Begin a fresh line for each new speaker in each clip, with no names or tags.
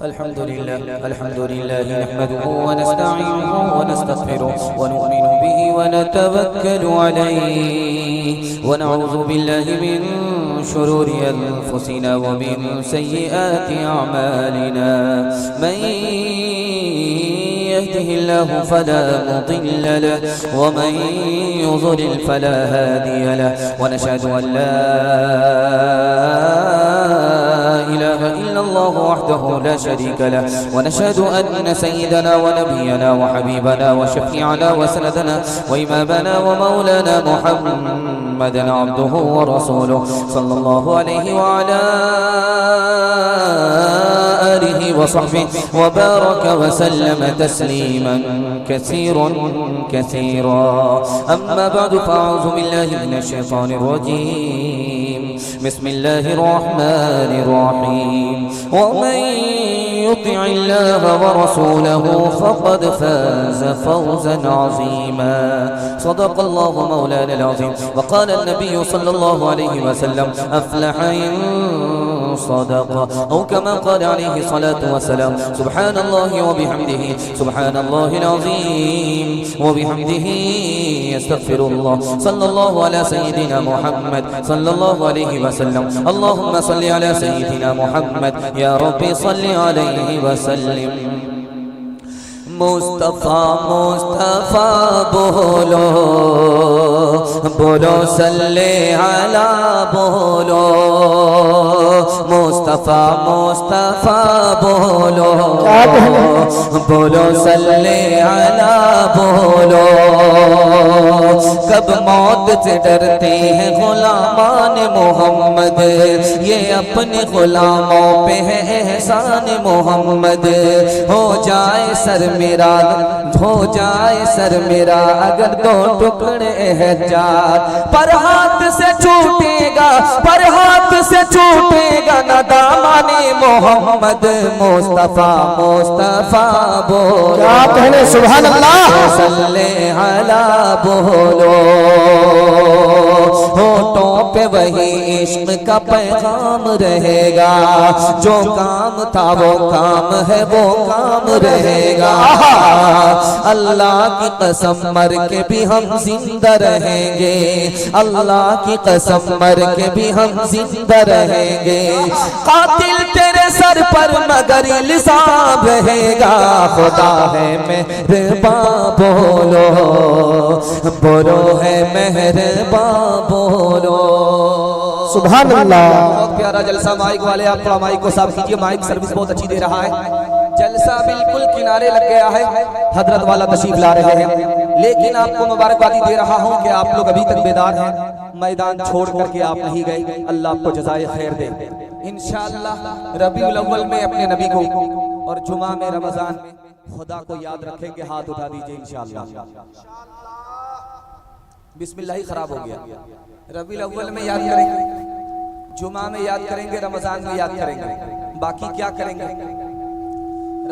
अल्हम्दुलिल्लाह नहमदुहु व नस्तईनुहु व नस्तगफिरुहु व नु'मिनु बिही व नतवक्कलु अलैहि व नऊज़ु बिल्लाहि मिन शुरूरि अनफुसिना व मिन सय्यिआति अअमालिना मन यहदिहिल्लाहु फला मुदिल्ल लहु व मन युज़लिल फला हादिय लहु व नशहदु अन ला इलाहा इल्लल्लाहु वहदहु ला शरीका लहु व नशहदु अन्न सय्यदना व नबियना व हबीबना व शफीअना व सनदना व इमामना व मौलाना मुहम्मदन अब्दुहु व रसूलुहु सल्लल्लाहु अलैहि व अला आलिहि व सहबिहि व बारक व सल्लम तस्लीमा कसीरन कसीरा अम्मा बअद फअऊज़ु बिल्लाहि मिनश शैतानिर रजीम बिस्मिल्लाहिर रहमानिर रहीम व मन युतिइल्लाह व रसूलहु फक़द फ़ाज़ फ़ौज़न अज़ीमा सदक़ल्लाहु मौलाना अज़ीम व क़ाल अन्नबिय्यु सल्लल्लाहु अलैहि वसल्लम अफ़्लह इन सदक़ औ कमा क़ाल अलैहि सलातु व सलाम सुब्हानल्लाहि व बिहम्दिहि सुब्हानल्लाहिल अज़ीम व बिहम्दिहि अस्तग़फिरुल्लाह सल्लल्लाहु अला सय्यिदिना मुहम्मद सल्लल्लाहु अलैहि वसल्लम अल्लाहुम्मा सल्लि अला सय्यिदिना मुहम्मद या रब्बी सल्लि अलैहि वसल्लिम मुस्तफ़ा मुस्तफ़ा बोलो बोलो सल्ले अला बोलो मुस्तफ़ा मुस्तफ़ा बोलो बोलो सल्ले अला बोलो कब मौत से डरते हैं गुलामान मोहम्मद ये अपने गुलामों पे है एहसान मोहम्मद हो जाए सर मेरा अगर दो टुकड़े है चार पर हाथ से छूटेगा न दामने मोहम्मद मुस्तफ़ा मुस्तफ़ा बोलो क्या कहने सुभान अल्लाह सल्ले अला बोलो होठों पे वही इश्क का पैगाम रहेगा जो काम था वो काम है वो काम रहेगा अल्लाह की कसम मर के भी हम जिंदा रहेंगे अल्लाह की कसम मर के भी हम जिंदा रहेंगे कातिल तेरे सर पर मगर इल्जाम रहेगा खुदा है मेहरबान बोलो बोलो है मेहरबान बोलो
सुभान अल्लाह।
बहुत प्यारा जलसा माइक वाले आप थोड़ा माइक को साफ कीजिए माइक सर्विस बहुत अच्छी दे रहा है जलसा बिल्कुल किनारे लग गया है हजरत वाला तशरीफ ला रहे हैं लेकिन आपको मुबारकबादी दे रहा हूं कि आप लोग अभी तक बेदार हैं मैदान छोड़ करके आप नहीं गए अल्लाह आपको जज़ाए खैर दे इंशाअल्लाह रबीउल अव्वल में अपने नबी को और जुमा में रमजान में खुदा को याद रखेंगे हाथ उठा दीजिए इंशाअल्लाह बिस्मिल्लाह ही खराब हो गया रबीउल अव्वल में याद करेंगे जुमा में याद करेंगे रमजान में याद करेंगे बाकी क्या करेंगे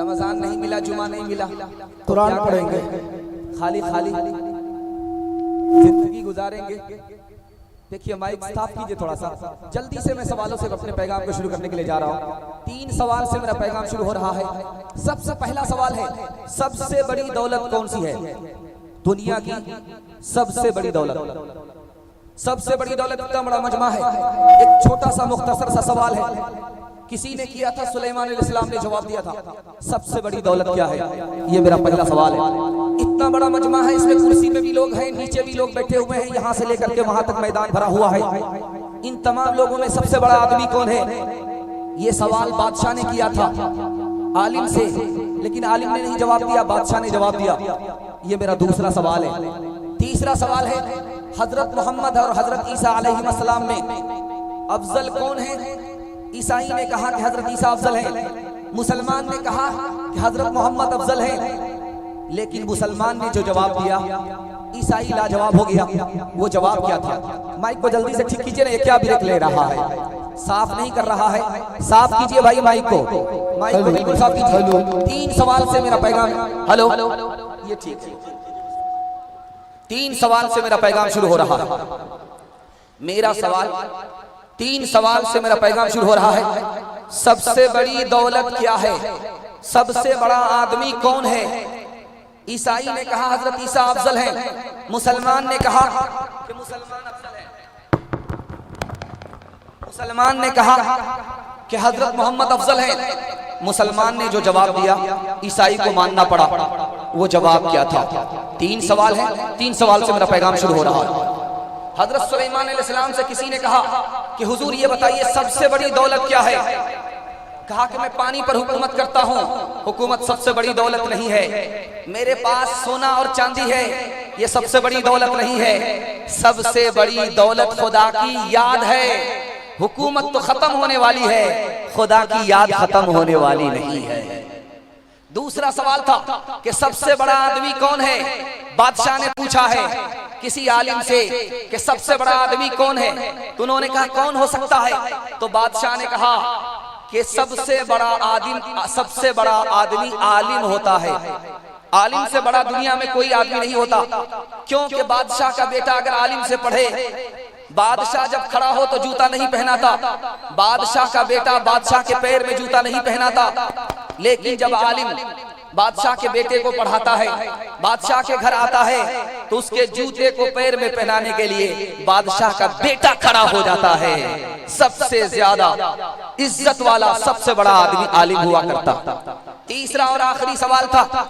रमजान नहीं मिला जुमा नहीं मिला
कुरान पढ़ेंगे
खाली जिंदगी गुजारेंगे देखिए माइक साफ कीजिए थोड़ा सा जल्दी से मैं सवालों से अपने पैगाम को शुरू करने के लिए जा रहा हूँ 3 सवाल से मेरा पैगाम शुरू हो रहा है सबसे पहला सवाल है सबसे बड़ी दौलत कौन सी है दुनिया की सबसे बड़ी दौलत इतना बड़ा मजमा है एक छोटा सा मुख्तसर सा सवाल है किसी ने किया था सुलेमान अलैहिस्सलाम ने जवाब दिया था सबसे बड़ी दौलत क्या है ये मेरा पहला सवाल है इतना बड़ा मजमा है इसमें कुर्सी पे भी लोग हैं नीचे भी लोग बैठे हुए हैं यहाँ से लेकर के वहां तक मैदान भरा हुआ है इन तमाम लोगों में सबसे बड़ा आदमी कौन है ये सवाल बादशाह ने किया था आलिम से लेकिन आलिम ने नहीं जवाब दिया बादशाह ने जवाब दिया ये मेरा दूसरा सवाल है तीसरा सवाल है हजरत मोहम्मद और हजरत ईसा अलैहिस्सलाम में अफजल कौन है ईसाई ने कहा कि हजरत ईसा अफजल है मुसलमान ने कहा कि हजरत मोहम्मद अफजल है लेकिन मुसलमान ने जो जवाब दिया ईसाई लाजवाब हो गया वो जवाब क्या था माइक को जल्दी से ठीक कीजिए ना ये क्या ब्रेक ले रहा है साफ नहीं कर रहा है साफ कीजिए भाई माइक को बिल्कुल साफ कीजिए 3 सवाल से मेरा पैगाम हेलो ये ठीक है 3 सवाल से मेरा पैगाम शुरू हो रहा है मेरा सवाल 3 सवाल से मेरा पैगाम शुरू हो रहा है सबसे बड़ी दौलत क्या है, सबसे बड़ा आदमी कौन है। ईसाई ने कहा हजरत ईसा अफजल है, मुसलमान ने कहा कि मुसलमान अफजल है, मुसलमान ने कहा कि हजरत मोहम्मद अफजल है। मुसलमान ने जो जवाब दिया ईसाई को मानना पड़ा। वो जवाब क्या था? 3 सवाल है, 3 सवाल से मेरा पैगाम शुरू हो रहा है। हजरत सुलेमान अलैहिस्सलाम से किसी ने कहा कि हुजूर ये बताइए सबसे बड़ी दौलत क्या है। कहा कि मैं पानी पर हुकूमत करता हूँ, हुकूमत सबसे बड़ी दौलत नहीं है। मेरे पास सोना और चांदी है, ये सबसे बड़ी दौलत नहीं है। सबसे बड़ी दौलत खुदा की याद है। हुकूमत तो खत्म होने वाली है, खुदा की याद खत्म होने वाली नहीं है। दूसरा सवाल था कि सबसे बड़ा आदमी कौन है। बादशाह ने पूछा है किसी आलिम से कि सबसे बड़ा आदमी कौन है, तो उन्होंने कहा कौन हो सकता है। तो बादशाह ने कहा कि सबसे बड़ा आदमी आलिम होता है। आलिम से बड़ा दुनिया में कोई आदमी नहीं होता, क्योंकि बादशाह का बेटा अगर आलिम से पढ़े, बादशाह जब खड़ा हो तो जूता नहीं पहनाता, बादशाह का बेटा बादशाह के पैर में जूता नहीं पहनाता। लेकिन जब आलिम बादशाह के बेटे को पढ़ाता है, बादशाह के घर आता है, तो उसके जूते को पैर में पहनाने के लिए बादशाह का बेटा खड़ा हो जाता है। सबसे ज्यादा इज्जत वाला सबसे बड़ा आदमी आलिम हुआ करता। तीसरा और आखिरी सवाल था,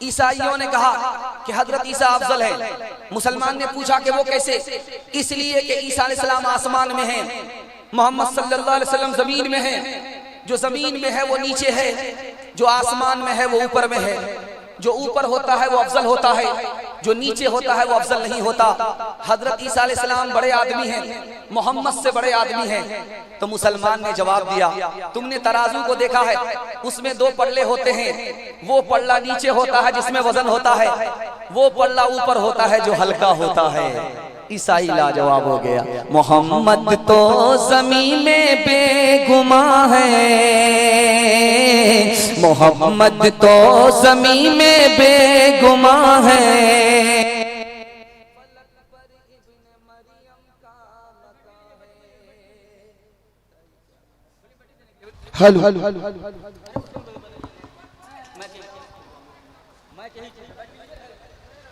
ईसाइयों ने कहा कि हजरत ईसा अफजल है। मुसलमान ने पूछा कि वो कैसे। इसलिए कि ईसा अलैहिस्सलाम आसमान में है, मोहम्मद सल्लल्लाहु अलैहि वसल्लम जमीन में है। जो जमीन में है वो नीचे है, जो आसमान में है वो ऊपर में है। जो ऊपर होता है वो अफजल होता है, जो नीचे होता है वो अफजल नहीं होता। हजरत ईसा अलैहिस्सलाम बड़े आदमी हैं, मोहम्मद से बड़े आदमी हैं। तो मुसलमान ने जवाब दिया, तुमने तराजू को देखा है, उसमें 2 पल्ले होते हैं। वो पल्ला नीचे होता है जिसमें वजन होता है, वो पल्ला ऊपर होता है जो हल्का होता है। ईसाई लाजवाब हो गया, मोहम्मद तो ज़मीन में बेगुमां है, मोहम्मद तो ज़मीन में बेगुमां है।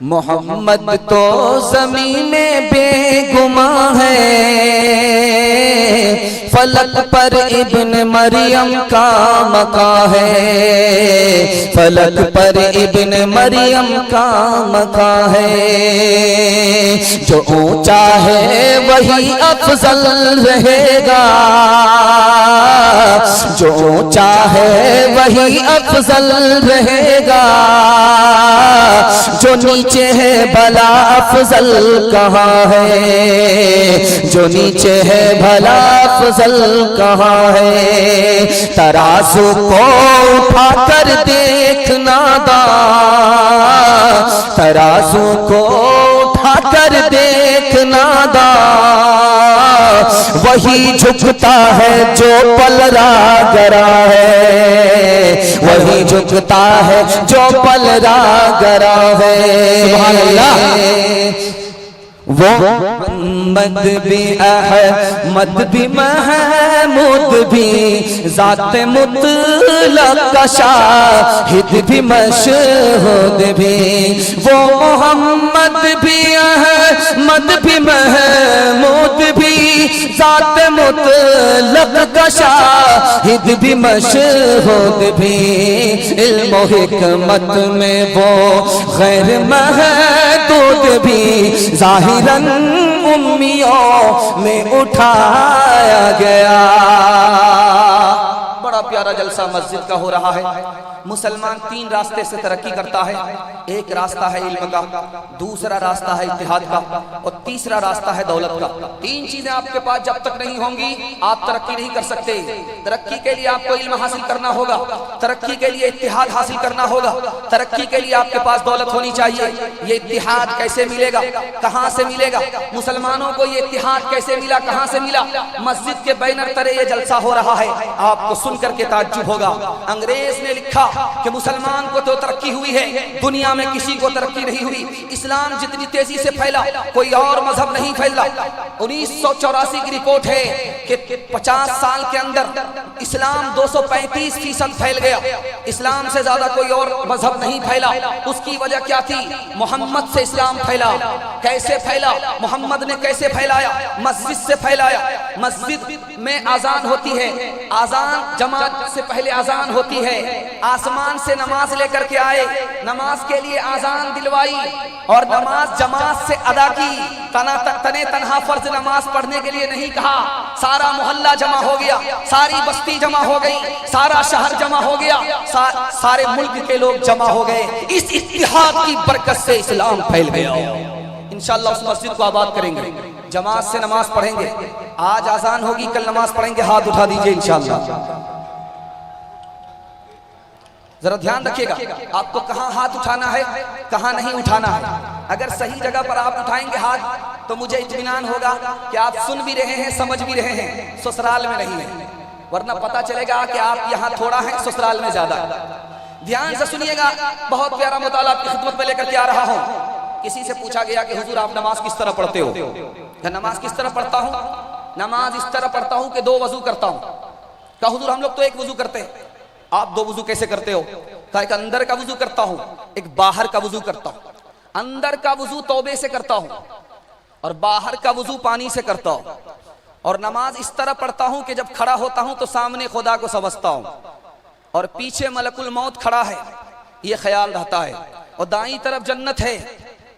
मोहम्मद तो ज़मीन में बेगुमां है, फलक पर इब्न मरियम का मकां है, फलक पर इब्न मरियम का मकां है। जो ऊंचा है वही अफजल रहेगा, जो ऊंचा है वही अफजल रहेगा। जो नीचे है भला अफजल कहाँ है, जो नीचे है भला अफजल कहाँ है। तराजू को उठाकर देखना दा, तराजू को उठाकर देखना दा। वही झुकता है जो पलरा गरा है, वही झुकता है जो पलरा गरा है। सुभान अल्लाह। वो मोहम्मद भी अहमद भी महमूद भी ज़ात मुतलक का शाहिद भी मशहूद भी। वो मोहम्मद भी अहमद भी महमूद भी ज़ात मुतलक का शाहिद भी मशहूद भी। इल्म व हिकमत में वो गैर महदूद भी, ज़ाहिरन उम्मियों में उठाया गया। बड़ा प्यारा जलसा मस्जिद का हो रहा है। मुसलमान 3 रास्ते से तरक्की करता है। एक रास्ता है इल्म का, दूसरा रास्ता है इत्तिहाद का, और तीसरा रास्ता है दौलत का। 3 चीजें आपके पास जब तक नहीं होंगी आप तरक्की नहीं कर सकते। तरक्की के लिए आपको इल्म हासिल करना होगा, तरक्की के लिए इत्तिहाद हासिल करना होगा, तरक्की के लिए आपके पास दौलत होनी चाहिए। ये इत्तिहाद कैसे मिलेगा, कहाँ से मिलेगा? मुसलमानों को ये इत्तिहाद कैसे मिला, कहाँ से मिला? मस्जिद के बैनर तले ये जलसा हो रहा है। आपको सुनकर सुनकर के ताज्जुब होगा। अंग्रेज ने लिखा कि मुसलमान को तो तरक्की हुई है, दुनिया में किसी को तरक्की नहीं हुई। इस्लाम जितनी तेजी से फैला कोई और मजहब नहीं फैला। 1984 की रिपोर्ट है कि 50 साल के अंदर इस्लाम 235% फैल गया। इस्लाम से ज्यादा कोई और मजहब नहीं फैला। उसकी वजह क्या थी? मोहम्मद से इस्लाम फैला। कैसे फैला? मोहम्मद ने कैसे फैलाया? मस्जिद से फैलाया। मस्जिद में आजान होती है, आजान जमात से पहले आजान होती है। आसमान से नमाज लेकर के आए, नमाज के लिए आजान दिलवाई और नमाज जमात से अदा की। तने तन्हा फर्ज नमाज पढ़ने के लिए नहीं कहा। सारा मोहल्ला जमा हो गया, सारी बस्ती जमा हो गई, सारा शहर जमा हो गया, सारे मुल्क के लोग जमा हो गए। इस इत्तिहाद की बरकत से इस्लाम फैल गया। इंशाअल्लाह उस मस्जिद को आबाद करेंगे, जमात से नमाज पढ़ेंगे। आज आजान होगी, कल नमाज पढ़ेंगे। हाथ उठा दीजिए इंशाअल्लाह। जरा ध्यान रखिएगा, आपको कहां हाथ उठाना है, कहां नहीं उठाना है। अगर सही जगह पर आप उठाएंगे हाथ तो मुझे इत्मीनान होगा कि आप सुन भी रहे हैं, समझ भी रहे हैं, ससुराल में नहीं है। वरना पता चलेगा कि आप यहाँ थोड़ा है, ससुराल में ज्यादा। ध्यान से सुनिएगा, बहुत प्यारा मुताला आपकी खिदमत में लेकर के आ रहा हूँ। किसी से पूछा गया कि हुजूर आप नमाज किस तरह पढ़ते हो? नमाज किस तरह पढ़ता हूँ? नमाज इस तरह पढ़ता हूँ कि 2 वजू करता हूँ। कहा हुजूर हम लोग तो 1 वजू करते हैं, आप 2 वजू कैसे करते हो? कहा एक अंदर का वजू करता हूँ, एक बाहर का वजू करता हूँ। अंदर का वजू तौबे से करता हूँ और बाहर का वजू पानी से करता हूँ। और नमाज इस तरह पढ़ता हूँ कि जब खड़ा होता हूँ तो सामने खुदा को समझता हूँ और पीछे मलकुल मौत खड़ा है, ये ख्याल रहता है। और दाईं तरफ जन्नत है,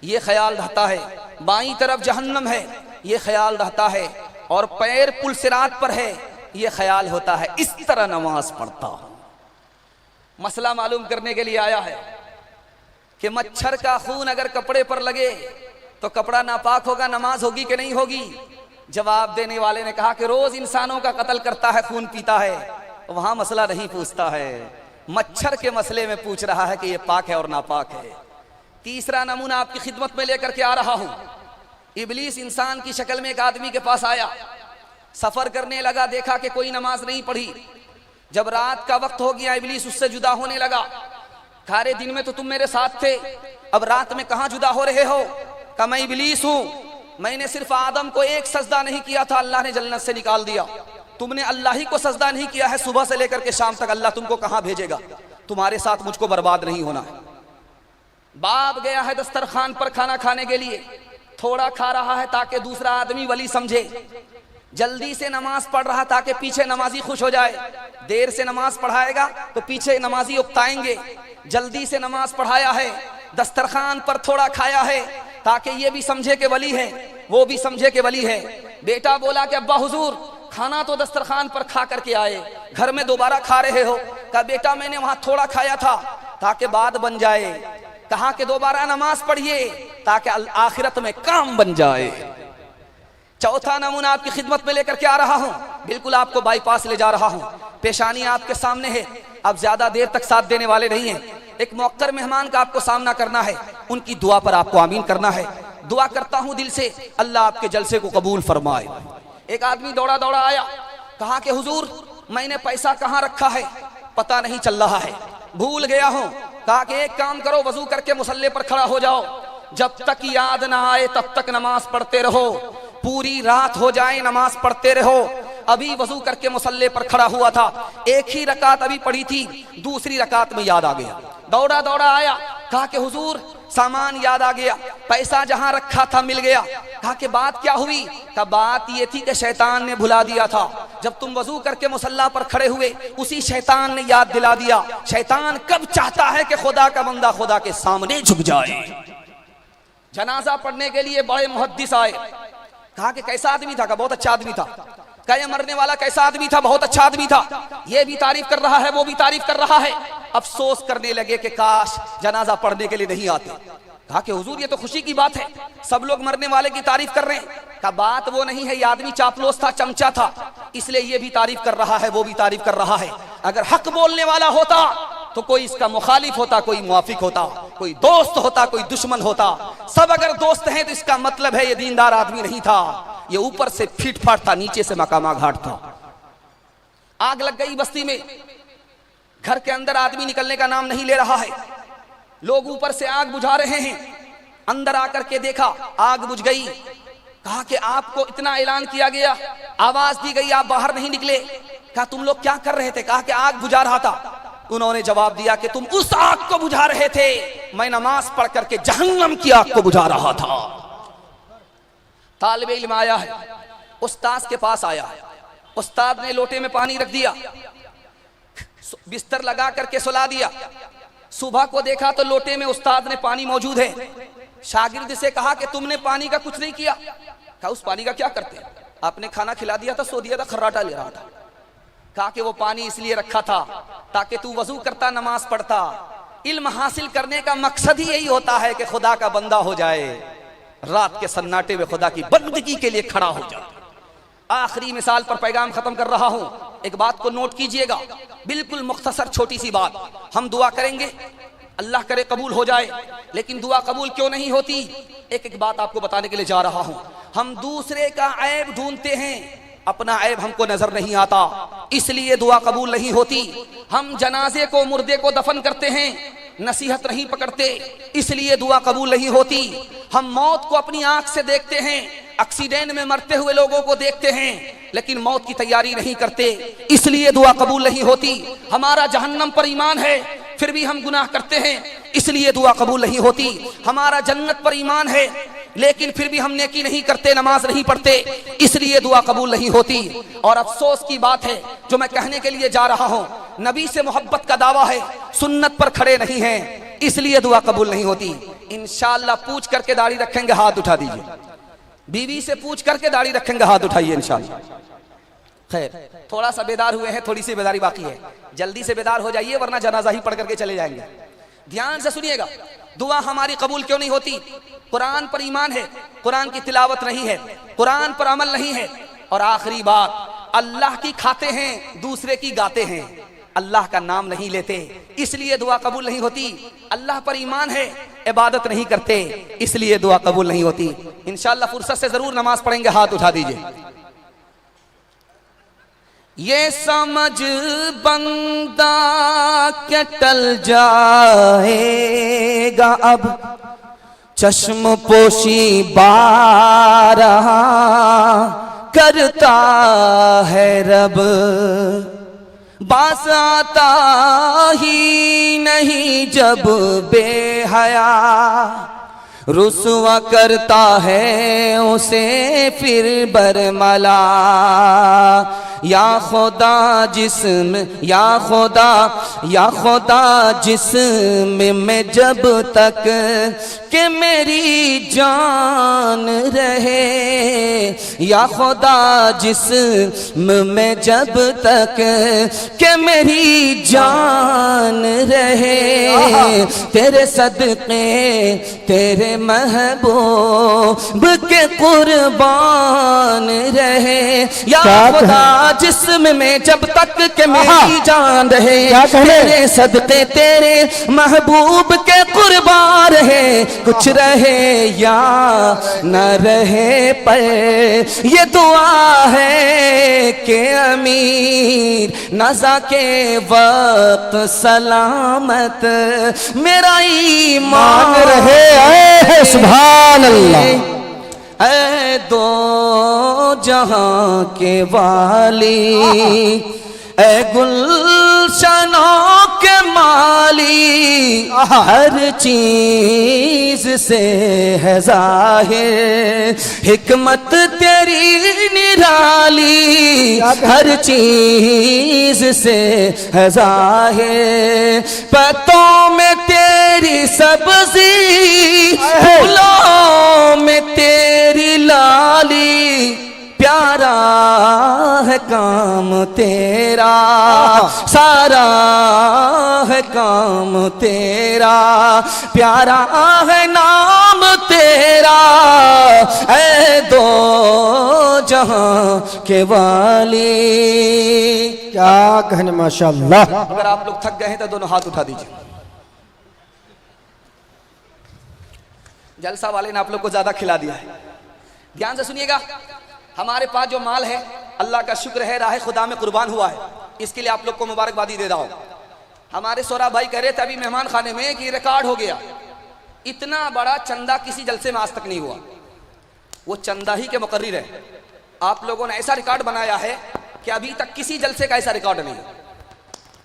ये ख्याल रहता है। बाईं तरफ जहन्नम है, ये ख्याल रहता है। और पैर पुल सिरात पर है, ये ख्याल होता है। इस तरह नमाज पढ़ता हूँ। मसला मालूम करने के लिए आया है कि मच्छर का खून अगर कपड़े पर लगे तो कपड़ा नापाक होगा, नमाज होगी कि नहीं होगी? जवाब देने वाले ने कहा कि रोज इंसानों का कत्ल करता है, खून पीता है, वहां मसला नहीं पूछता है। मच्छर के मसले में पूछ रहा है कि ये पाक है और नापाक है। तीसरा नमूना आपकी खिदमत में लेकर के आ रहा हूं। इबलीस इंसान की शक्ल में एक आदमी के पास आया, सफर करने लगा, देखा कि कोई नमाज नहीं पढ़ी। जब रात का वक्त हो गया, इबलीस उससे जुदा होने लगा। सारे दिन में तो तुम मेरे साथ थे, अब रात में कहां जुदा हो रहे हो? कहा मैं इबलीस हूं, मैंने सिर्फ आदम को 1 सजदा नहीं किया था, अल्लाह ने जन्नत से निकाल दिया। तुमने अल्लाह ही को सजदा नहीं किया है, सुबह से लेकर के शाम तक अल्लाह तुमको कहां भेजेगा? तुम्हारे साथ मुझको बर्बाद नहीं होना है। बाप गया है दस्तरखान पर खाना खाने के लिए, थोड़ा खा रहा है ताकि दूसरा आदमी वली समझे। जल्दी से नमाज पढ़ रहा ताकि पीछे नमाजी खुश हो जाए। देर से नमाज पढ़ाएगा तो पीछे नमाजी उकताएंगे। जल्दी से नमाज पढ़ाया है, दस्तरखान पर थोड़ा खाया है ताकि ये भी समझे कि वली है, वो भी समझे कि वली है। बेटा बोला कि अब्बा हुजूर खाना तो दस्तरखान पर खा करके आए, घर में दोबारा खा रहे हो? कहा बेटा मैंने वहां थोड़ा खाया था ताकि बात बन जाए। कहा कि दोबारा नमाज पढ़िए ताकि आखिरत में काम बन जाए। चौथा नमूना आपकी खिदमत में लेकर के आ रहा हूं, बिल्कुल आपको बाईपास ले जा रहा हूं। पेशानी आपके सामने है, अब ज्यादा देर तक साथ देने वाले नहीं हैं। एक मौक्कर मेहमान का आपको सामना करना है, उनकी दुआ पर आपको आमीन करना है। दुआ करता हूं दिल से, अल्लाह आपके जलसे को कबूल फरमाए। एक आदमी दौड़ा दौड़ा आया, कहा कि हुजूर मैंने पैसा कहाँ रखा है पता नहीं चल रहा है, भूल गया हूं। कहा कि एक काम करो, वजू करके मुसल्ले पर खड़ा हो जाओ, जब तक याद ना आए तब तक नमाज पढ़ते रहो, पूरी रात हो जाए नमाज पढ़ते रहो। अभी वजू करके मुसल्ले पर खड़ा हुआ था, 1 ही रकात अभी पढ़ी थी, दूसरी रकात में याद आ गया। दौड़ा दौड़ा आया, कहा कि हुजूर सामान याद आ गया, पैसा जहां रखा था मिल गया। कहा कि बात क्या हुई? कहा बात ये थी कि शैतान ने भुला दिया था, जब तुम वजू करके मुसल्ला पर खड़े हुए उसी शैतान ने याद दिला दिया। शैतान कब चाहता है कि खुदा का बंदा खुदा के सामने झुक जाए। जनाजा पढ़ने के लिए बड़े मुहद्दिस आए, कहा कि कैसा आदमी था? कहा बहुत अच्छा आदमी था। कहा मरने वाला कैसा आदमी था? बहुत अच्छा आदमी था। ये भी तारीफ कर रहा है, वो भी तारीफ कर रहा है। अफसोस करने लगे कि काश जनाजा पढ़ने के लिए नहीं आते। कहा कि हुजूर ये तो खुशी की बात है, सब लोग मरने वाले की तारीफ कर रहे हैं। कहा बात वो नहीं है, ये आदमी चापलूस था, चमचा था, इसलिए ये भी तारीफ कर रहा है, वो भी तारीफ कर रहा है। अगर हक बोलने वाला होता तो कोई इसका मुखालिफ होता, कोई मुआफिक होता, कोई दोस्त होता, कोई दुश्मन होता। सब अगर दोस्त हैं तो इसका मतलब है ये दीनदार आदमी नहीं था, ये ऊपर से फीट फाट था, नीचे से मकामा घाट था। आग लग गई बस्ती में, घर के अंदर आदमी निकलने का नाम नहीं ले रहा है, लोग ऊपर से आग बुझा रहे हैं। अंदर आकर के देखा आग बुझ गई। कहा कि आपको इतना ऐलान किया गया, आवाज दी गई, आप बाहर नहीं निकले। कहा तुम लोग क्या कर रहे थे? कहा कि आग बुझा रहा था। उन्होंने जवाब दिया कि तुम उस आग को बुझा रहे थे, मैं नमाज पढ़ करके जहन्नम की आग को बुझा रहा था। तालिब इल्म आया है, उस्ताद के पास आया, उस्ताद ने लोटे में पानी रख दिया, बिस्तर लगा करके सुला दिया। सुबह को देखा तो लोटे में उस्ताद ने पानी मौजूद है। शागिर्द से कहा कि तुमने पानी का कुछ नहीं किया। कहा उस पानी का क्या करते? आपने खाना खिला दिया था, सो दिया था, खर्राटा ले रहा था। कहा कि वो पानी इसलिए रखा था ताकि तू वजू करता, नमाज पढ़ता। इल्म हासिल करने का मकसद ही यही होता है कि खुदा का बंदा हो जाए, रात के सन्नाटे में खुदा की बंदगी के लिए खड़ा हो जाए। आखिरी मिसाल पर पैगाम खत्म कर रहा हूं, एक बात को नोट कीजिएगा, बिल्कुल मुख्तसर छोटी सी बात। हम दुआ करेंगे, अल्लाह करे कबूल हो जाए, लेकिन दुआ कबूल क्यों नहीं होती, एक एक बात आपको बताने के लिए जा रहा हूं। हम दूसरे का ऐब ढूंढते हैं, अपना ऐब हमको नजर नहीं आता, इसलिए दुआ कबूल नहीं होती। हम जनाजे को, मुर्दे को दफन करते हैं, नसीहत नहीं पकड़ते, इसलिए दुआ कबूल नहीं होती। हम मौत को अपनी आंख से देखते हैं, एक्सीडेंट में मरते हुए लोगों को देखते हैं, लेकिन मौत की तैयारी नहीं करते, इसलिए दुआ कबूल नहीं होती। हमारा जहन्नम पर ईमान है, फिर भी हम गुनाह करते हैं, इसलिए दुआ कबूल नहीं होती। हमारा जन्नत पर ईमान है, लेकिन फिर भी हम नेकी नहीं करते, नमाज नहीं पढ़ते, इसलिए दुआ कबूल नहीं होती। और अफसोस की बात है जो मैं कहने के लिए जा रहा हूं, नबी से मोहब्बत का दावा है, सुन्नत पर खड़े नहीं हैं, इसलिए दुआ कबूल नहीं होती। इंशाअल्लाह पूछ करके दाढ़ी रखेंगे, हाथ उठा दीजिए। बीवी से पूछ करके दाढ़ी रखेंगे, हाथ उठाइए इंशाअल्लाह। खैर, थोड़ा सा बेदार हुए हैं, थोड़ी सी बेदारी बाकी है, जल्दी से बेदार हो जाइए वरना जनाजा ही पढ़ करके चले जाएंगे। ध्यान से सुनिएगा, दुआ हमारी कबूल क्यों नहीं होती? कुरान पर ईमान है, कुरान की तिलावत नहीं है, कुरान पर अमल नहीं है, और आखिरी बात, अल्लाह की खाते हैं, दूसरे की गाते हैं, अल्लाह का नाम नहीं लेते, इसलिए दुआ कबूल नहीं होती। अल्लाह पर ईमान है, इबादत नहीं करते, इसलिए दुआ कबूल नहीं होती। इंशाअल्लाह फुर्सत से जरूर नमाज पढ़ेंगे, हाथ उठा दीजिए। ये समझ बंदा क्या टल जाएगा अब, चश्म पोशी बारहा करता है रब, बास आता ही नहीं जब बेहया, रुसवा करता है उसे फिर बरमला। या खुदा जिस्म, या खुदा जिस्म में जब तक कि मेरी जान रहे, या खुदा जिस्म में जब तक कि मेरी जान रहे, तेरे सदके तेरे महबूब के कुर्बान रहे। या खुदा जिस्म में जब तक के मेरी जान रहे, तेरे सदके तेरे महबूब के कुर्बान रहे, कुछ रहे या न रहे पर ये दुआ है कि अमीर नज़ा के वक्त सलामत मेरा ईमान रहे। सुभान अल्लाह। ऐ दो जहां के वाली, ऐ गुलशनों के माली, हर चीज से है जाहिर हिकमत तेरी निराली, हर चीज से है जाहिर पत्तों में तेरी सब्जी, फूलों में तेरी लाली, प्यारा है काम तेरा, सारा है काम तेरा, प्यारा है नाम तेरा, ऐ दो जहां के वाली।
क्या कहने माशाअल्लाह।
अगर आप लोग थक गए हैं तो दोनों हाथ उठा दीजिए। जलसा वाले ने आप लोग को ज्यादा खिला दिया है। ध्यान से सुनिएगा, हमारे पास जो माल है अल्लाह का शुक्र है, राह खुदा में कुर्बान हुआ है, इसके लिए आप लोग को मुबारकबादी दे रहा हूं। हमारे सौरभ भाई कह रहे थे अभी मेहमान खाने में कि रिकॉर्ड हो गया, इतना बड़ा चंदा किसी जलसे में आज तक नहीं हुआ। वो चंदा ही के मुकर्रिर है। आप लोगों ने ऐसा रिकॉर्ड बनाया है कि अभी तक किसी जलसे का ऐसा रिकॉर्ड नहीं है।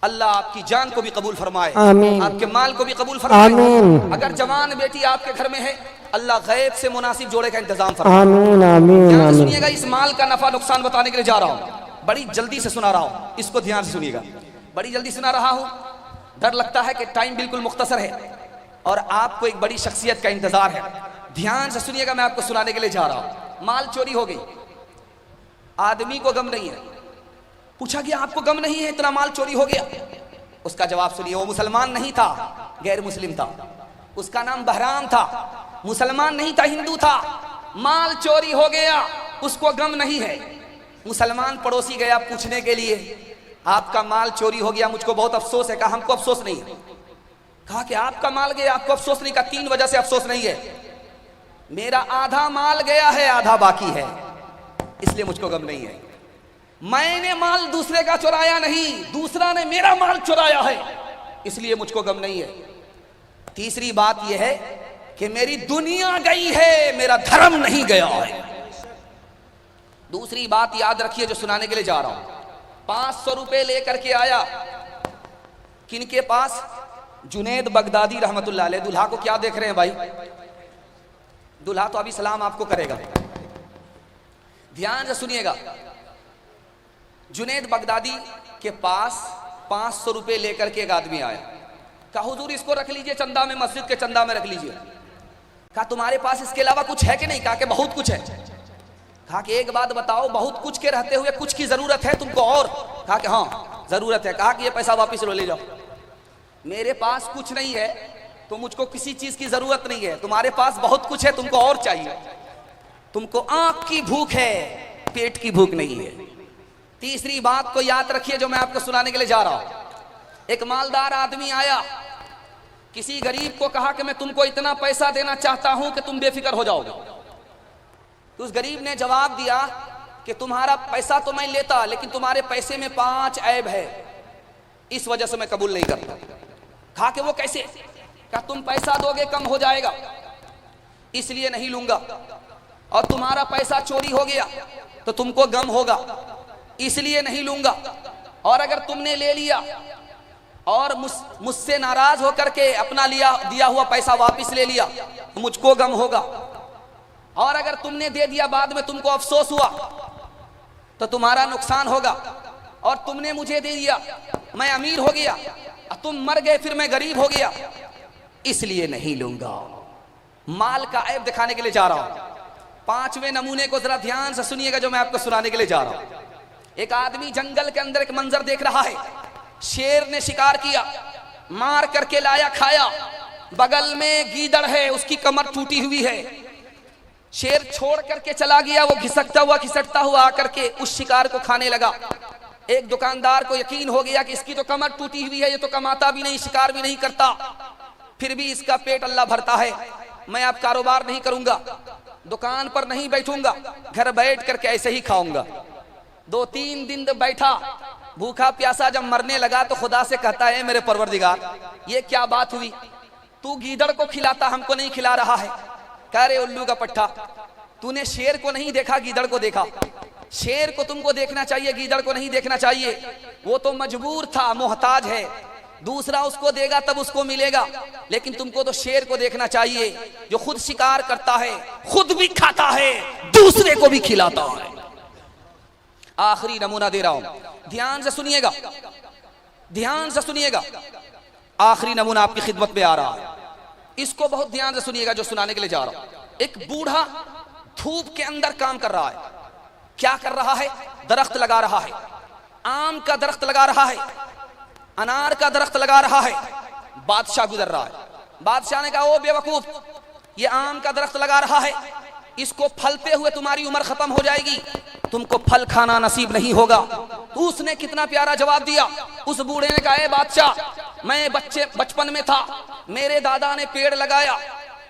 अल्लाह आपकी जान को भी कबूल फरमाए, आपके माल को भी कबूल फरमाए। अगर जवान बेटी आपके घर में है, अल्लाह गैब से मुनासिब जोड़े का इंतजाम फरमाए। सुनिएगा, इस माल का नफा नुकसान बताने के लिए जा रहा हूँ, बड़ी जल्दी से सुना रहा हूँ, इसको ध्यान से सुनिएगा। बड़ी जल्दी सुना रहा हूँ, डर लगता है कि टाइम बिल्कुल मुख्तसर है और आपको एक बड़ी शख्सियत का इंतजार है। ध्यान से सुनिएगा, मैं आपको सुनाने के लिए जा रहा हूँ। माल चोरी हो गई, आदमी को गम नहीं है। पूछा गया आपको गम नहीं है, इतना माल चोरी हो गया? उसका जवाब सुनिए, वो मुसलमान नहीं था, गैर मुस्लिम था। उसका नाम बहराम था, मुसलमान नहीं था, हिंदू था। माल चोरी हो गया, उसको गम नहीं है। मुसलमान पड़ोसी गया पूछने के लिए, आपका माल चोरी हो गया, मुझको बहुत अफसोस है। कहा हमको अफसोस नहीं है। कहा कि आपका माल गया, आपको अफसोस नहीं? कहा 3 वजह से अफसोस नहीं है। मेरा आधा माल गया है, आधा बाकी है, इसलिए मुझको गम नहीं है। मैंने माल दूसरे का चुराया नहीं, दूसरा ने मेरा माल चुराया है, इसलिए मुझको गम नहीं है। तीसरी बात यह है कि मेरी दुनिया गई है, मेरा धर्म नहीं गया है। दूसरी बात याद रखिए जो सुनाने के लिए जा रहा हूं। 500 रुपए लेकर के आया, किनके पास? जुनैद बगदादी रहमतुल्लाह अलैह। दुल्हा को क्या देख रहे हैं भाई? दुल्हा तो अभी सलाम आपको करेगा, ध्यान से सुनिएगा। जुनैद बगदादी के पास 500 रुपए लेकर के एक आदमी आया। कहा हुजूर इसको रख लीजिए चंदा में, मस्जिद के चंदा में रख लीजिए। कहा तुम्हारे पास इसके अलावा कुछ है कि नहीं? कहा कि बहुत कुछ है। कहा कि एक बात बताओ, बहुत कुछ के रहते हुए कुछ की जरूरत है तुमको और? कहा कि हाँ जरूरत है। कहा कि ये पैसा वापिस लो, ले जाओ। मेरे पास कुछ नहीं है तो मुझको किसी चीज की जरूरत नहीं है, तुम्हारे पास बहुत कुछ है, तुमको और चाहिए। तुमको आंख की भूख है, पेट की भूख नहीं है। तीसरी बात को याद रखिए जो मैं आपको सुनाने के लिए जा रहा हूं। एक मालदार आदमी आया, किसी गरीब को कहा कि मैं तुमको इतना पैसा देना चाहता हूं कि तुम बेफिक्र हो जाओगे। तो उस गरीब ने जवाब दिया कि तुम्हारा पैसा तो मैं लेता, लेकिन तुम्हारे पैसे में 5 ऐब है, इस वजह से मैं कबूल नहीं करता। कहा कि वो कैसे? कहा तुम पैसा दोगे कम हो जाएगा, इसलिए नहीं लूंगा। और तुम्हारा पैसा चोरी हो गया तो तुमको गम होगा, इसलिए नहीं लूंगा। और अगर तुमने ले लिया और मुझसे नाराज होकर के अपना दिया हुआ पैसा वापस ले लिया तो मुझको गम होगा। और अगर तुमने दे दिया, बाद में तुमको अफसोस हुआ तो तुम्हारा नुकसान होगा। और तुमने मुझे दे दिया, मैं अमीर हो गया, तुम मर गए, फिर मैं गरीब हो गया, इसलिए नहीं लूंगा। माल का ऐब दिखाने के लिए जा रहा हूं। 5वें नमूने को जरा ध्यान से सुनिएगा जो मैं आपको सुनाने के लिए जा रहा हूं। एक आदमी जंगल के अंदर एक मंजर देख रहा है। शेर ने शिकार किया, मार करके लाया, खाया। बगल में गीदड़ है, उसकी कमर टूटी हुई है। शेर छोड़ करके चला गया, वो घिसटता हुआ आकर के उस शिकार को खाने लगा। एक दुकानदार को यकीन हो गया कि इसकी तो कमर टूटी हुई है, ये तो कमाता भी नहीं, शिकार भी नहीं करता, फिर भी इसका पेट अल्लाह भरता है। मैं अब कारोबार नहीं करूंगा, दुकान पर नहीं बैठूंगा, घर बैठ करके ऐसे ही खाऊंगा। 2-3 दिन बैठा, भूखा प्यासा जब मरने लगा तो खुदा से कहता है, मेरे परवरदिगार ये क्या बात हुई, तू गीदड़ को खिलाता, हमको नहीं खिला रहा है। कह रहे उल्लू का पट्टा, तूने शेर को नहीं देखा, गीदड़ को देखा। शेर को तुमको देखना चाहिए, गीदड़ को नहीं देखना चाहिए। वो तो मजबूर था, मोहताज है, दूसरा उसको देगा तब उसको मिलेगा, लेकिन तुमको तो शेर को देखना चाहिए जो खुद शिकार करता है, खुद भी खाता है, दूसरे को भी खिलाता है। आखिरी नमूना दे रहा हूं, ध्यान से सुनिएगा, ध्यान से सुनिएगा। आखिरी नमूना आपकी खिदमत में आ रहा है, इसको बहुत ध्यान से सुनिएगा जो सुनाने के लिए जा रहा हूं। एक बूढ़ा धूप के अंदर काम कर रहा है। क्या कर रहा है? दरख्त लगा रहा है। आम का दरख्त लगा रहा है, अनार का दरख्त लगा रहा है। बादशाह गुजर रहा है। बादशाह ने कहा, ओ बेवकूफ, ये आम का दरख्त लगा रहा है, इसको फलते हुए तुम्हारी उम्र खत्म हो जाएगी, तुमको फल खाना नसीब नहीं होगा। तो उसने कितना प्यारा जवाब दिया। उस बूढ़े ने कहा, ए बादशाह, मैं बचपन में था, मेरे दादा ने पेड़ लगाया,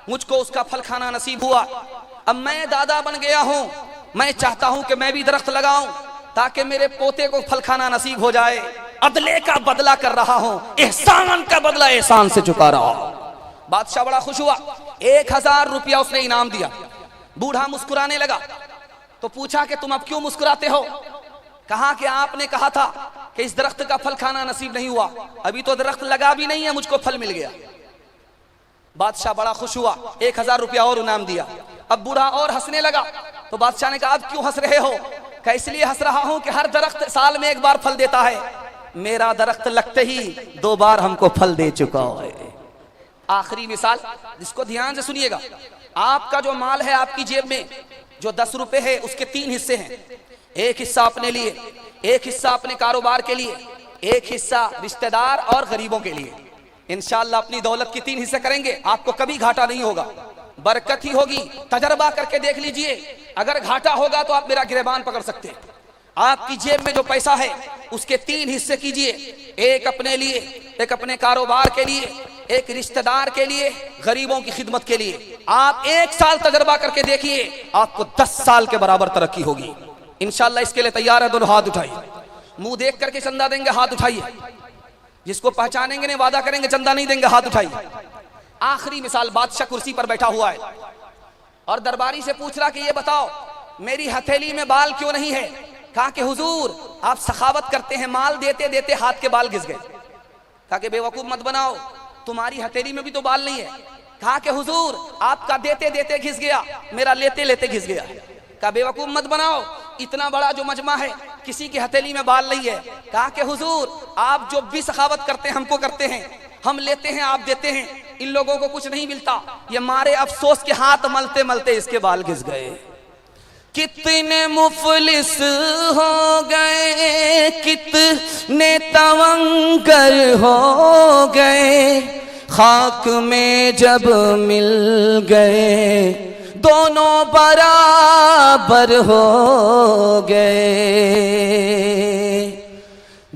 मुझको उसका फल खाना नसीब हुआ। अब मैं दादा बन गया हूं, मैं चाहता हूं कि मैं भी दरख्त लगाऊं, ताकि मेरे पोते को फल खाना नसीब हो जाए। अदले का बदला कर रहा हूं, एहसान का बदला एहसान से चुका रहा हूं। बादशाह बड़ा खुश हुआ, 1000 रुपया उसने इनाम दिया। बूढ़ा मुस्कुराने लगा तो पूछा कि तुम अब क्यों मुस्कुराते हो? कहा कि आपने कहा था कि इस दरख्त का फल खाना नसीब नहीं हुआ, अभी तो दरख्त लगा भी नहीं है, मुझको फल मिल गया। बादशाह बड़ा खुश हुआ, 1000 रुपया और इनाम दिया। अब बूढ़ा और हंसने लगा तो बादशाह ने कहा अब क्यों हंस रहे हो? कहा इसलिए हंस रहा हूं कि हर दरख्त साल में 1 बार फल देता है, मेरा दरख्त लगते ही 2 बार हमको फल दे चुका है। आखिरी मिसाल, जिसको ध्यान से सुनिएगा। आपका जो माल है आपकी जेब में, जो 10 रुपए है, उसके 3 हिस्से हैं। एक हिस्सा अपने लिए, एक हिस्सा अपने कारोबार के लिए, एक हिस्सा रिश्तेदार और गरीबों के लिए। इंशाअल्लाह अपनी दौलत की 3 हिस्से करेंगे, आपको कभी घाटा नहीं होगा, बरकत ही होगी। तजर्बा करके देख लीजिए, अगर घाटा होगा तो आप मेरा गिरबान पकड़ सकते हैं। आपकी जेब में जो पैसा है उसके 3 हिस्से कीजिए, एक अपने लिए, एक अपने कारोबार के लिए, एक रिश्तेदार के लिए, गरीबों की खिदमत के लिए। आप 1 साल तजर्बा करके देखिए, आपको 10 साल के बराबर तरक्की होगी इंशाअल्लाह। इसके लिए तैयार है? दोनों हाथ उठाइए। मुंह देख करके चंदा देंगे, हाथ उठाइए। जिसको पहचानेंगे नहीं, वादा करेंगे चंदा नहीं देंगे, हाथ उठाइए। आखिरी मिसाल, बादशाह कुर्सी पर बैठा हुआ है और दरबारी से पूछ रहा कि ये बताओ मेरी हथेली में बाल क्यों नहीं है? कहा कि हुजूर आप सखावत करते हैं, माल देते देते हाथ के बाल घिस गए। कहा कि बेवकूफ मत बनाओ, तुम्हारी हथेली में भी तो बाल नहीं है। कहा कि हुजूर आपका देते देते घिस गया, मेरा लेते लेते घिस गया। कहा बेवकूफ मत बनाओ, इतना बड़ा जो मजमा है किसी की हथेली में बाल नहीं है। कहा कि हुजूर आप जो भी सखावत करते हैं हमको करते हैं, हम लेते हैं आप देते हैं, इन लोगों को कुछ नहीं मिलता। ये मारे अफसोस के हाथ मलते मलते इसके बाल घिस गए। कितने मुफलिस हो गए, कितने तवंगर हो गए, खाक में जब मिल गए दोनों बराबर हो गए।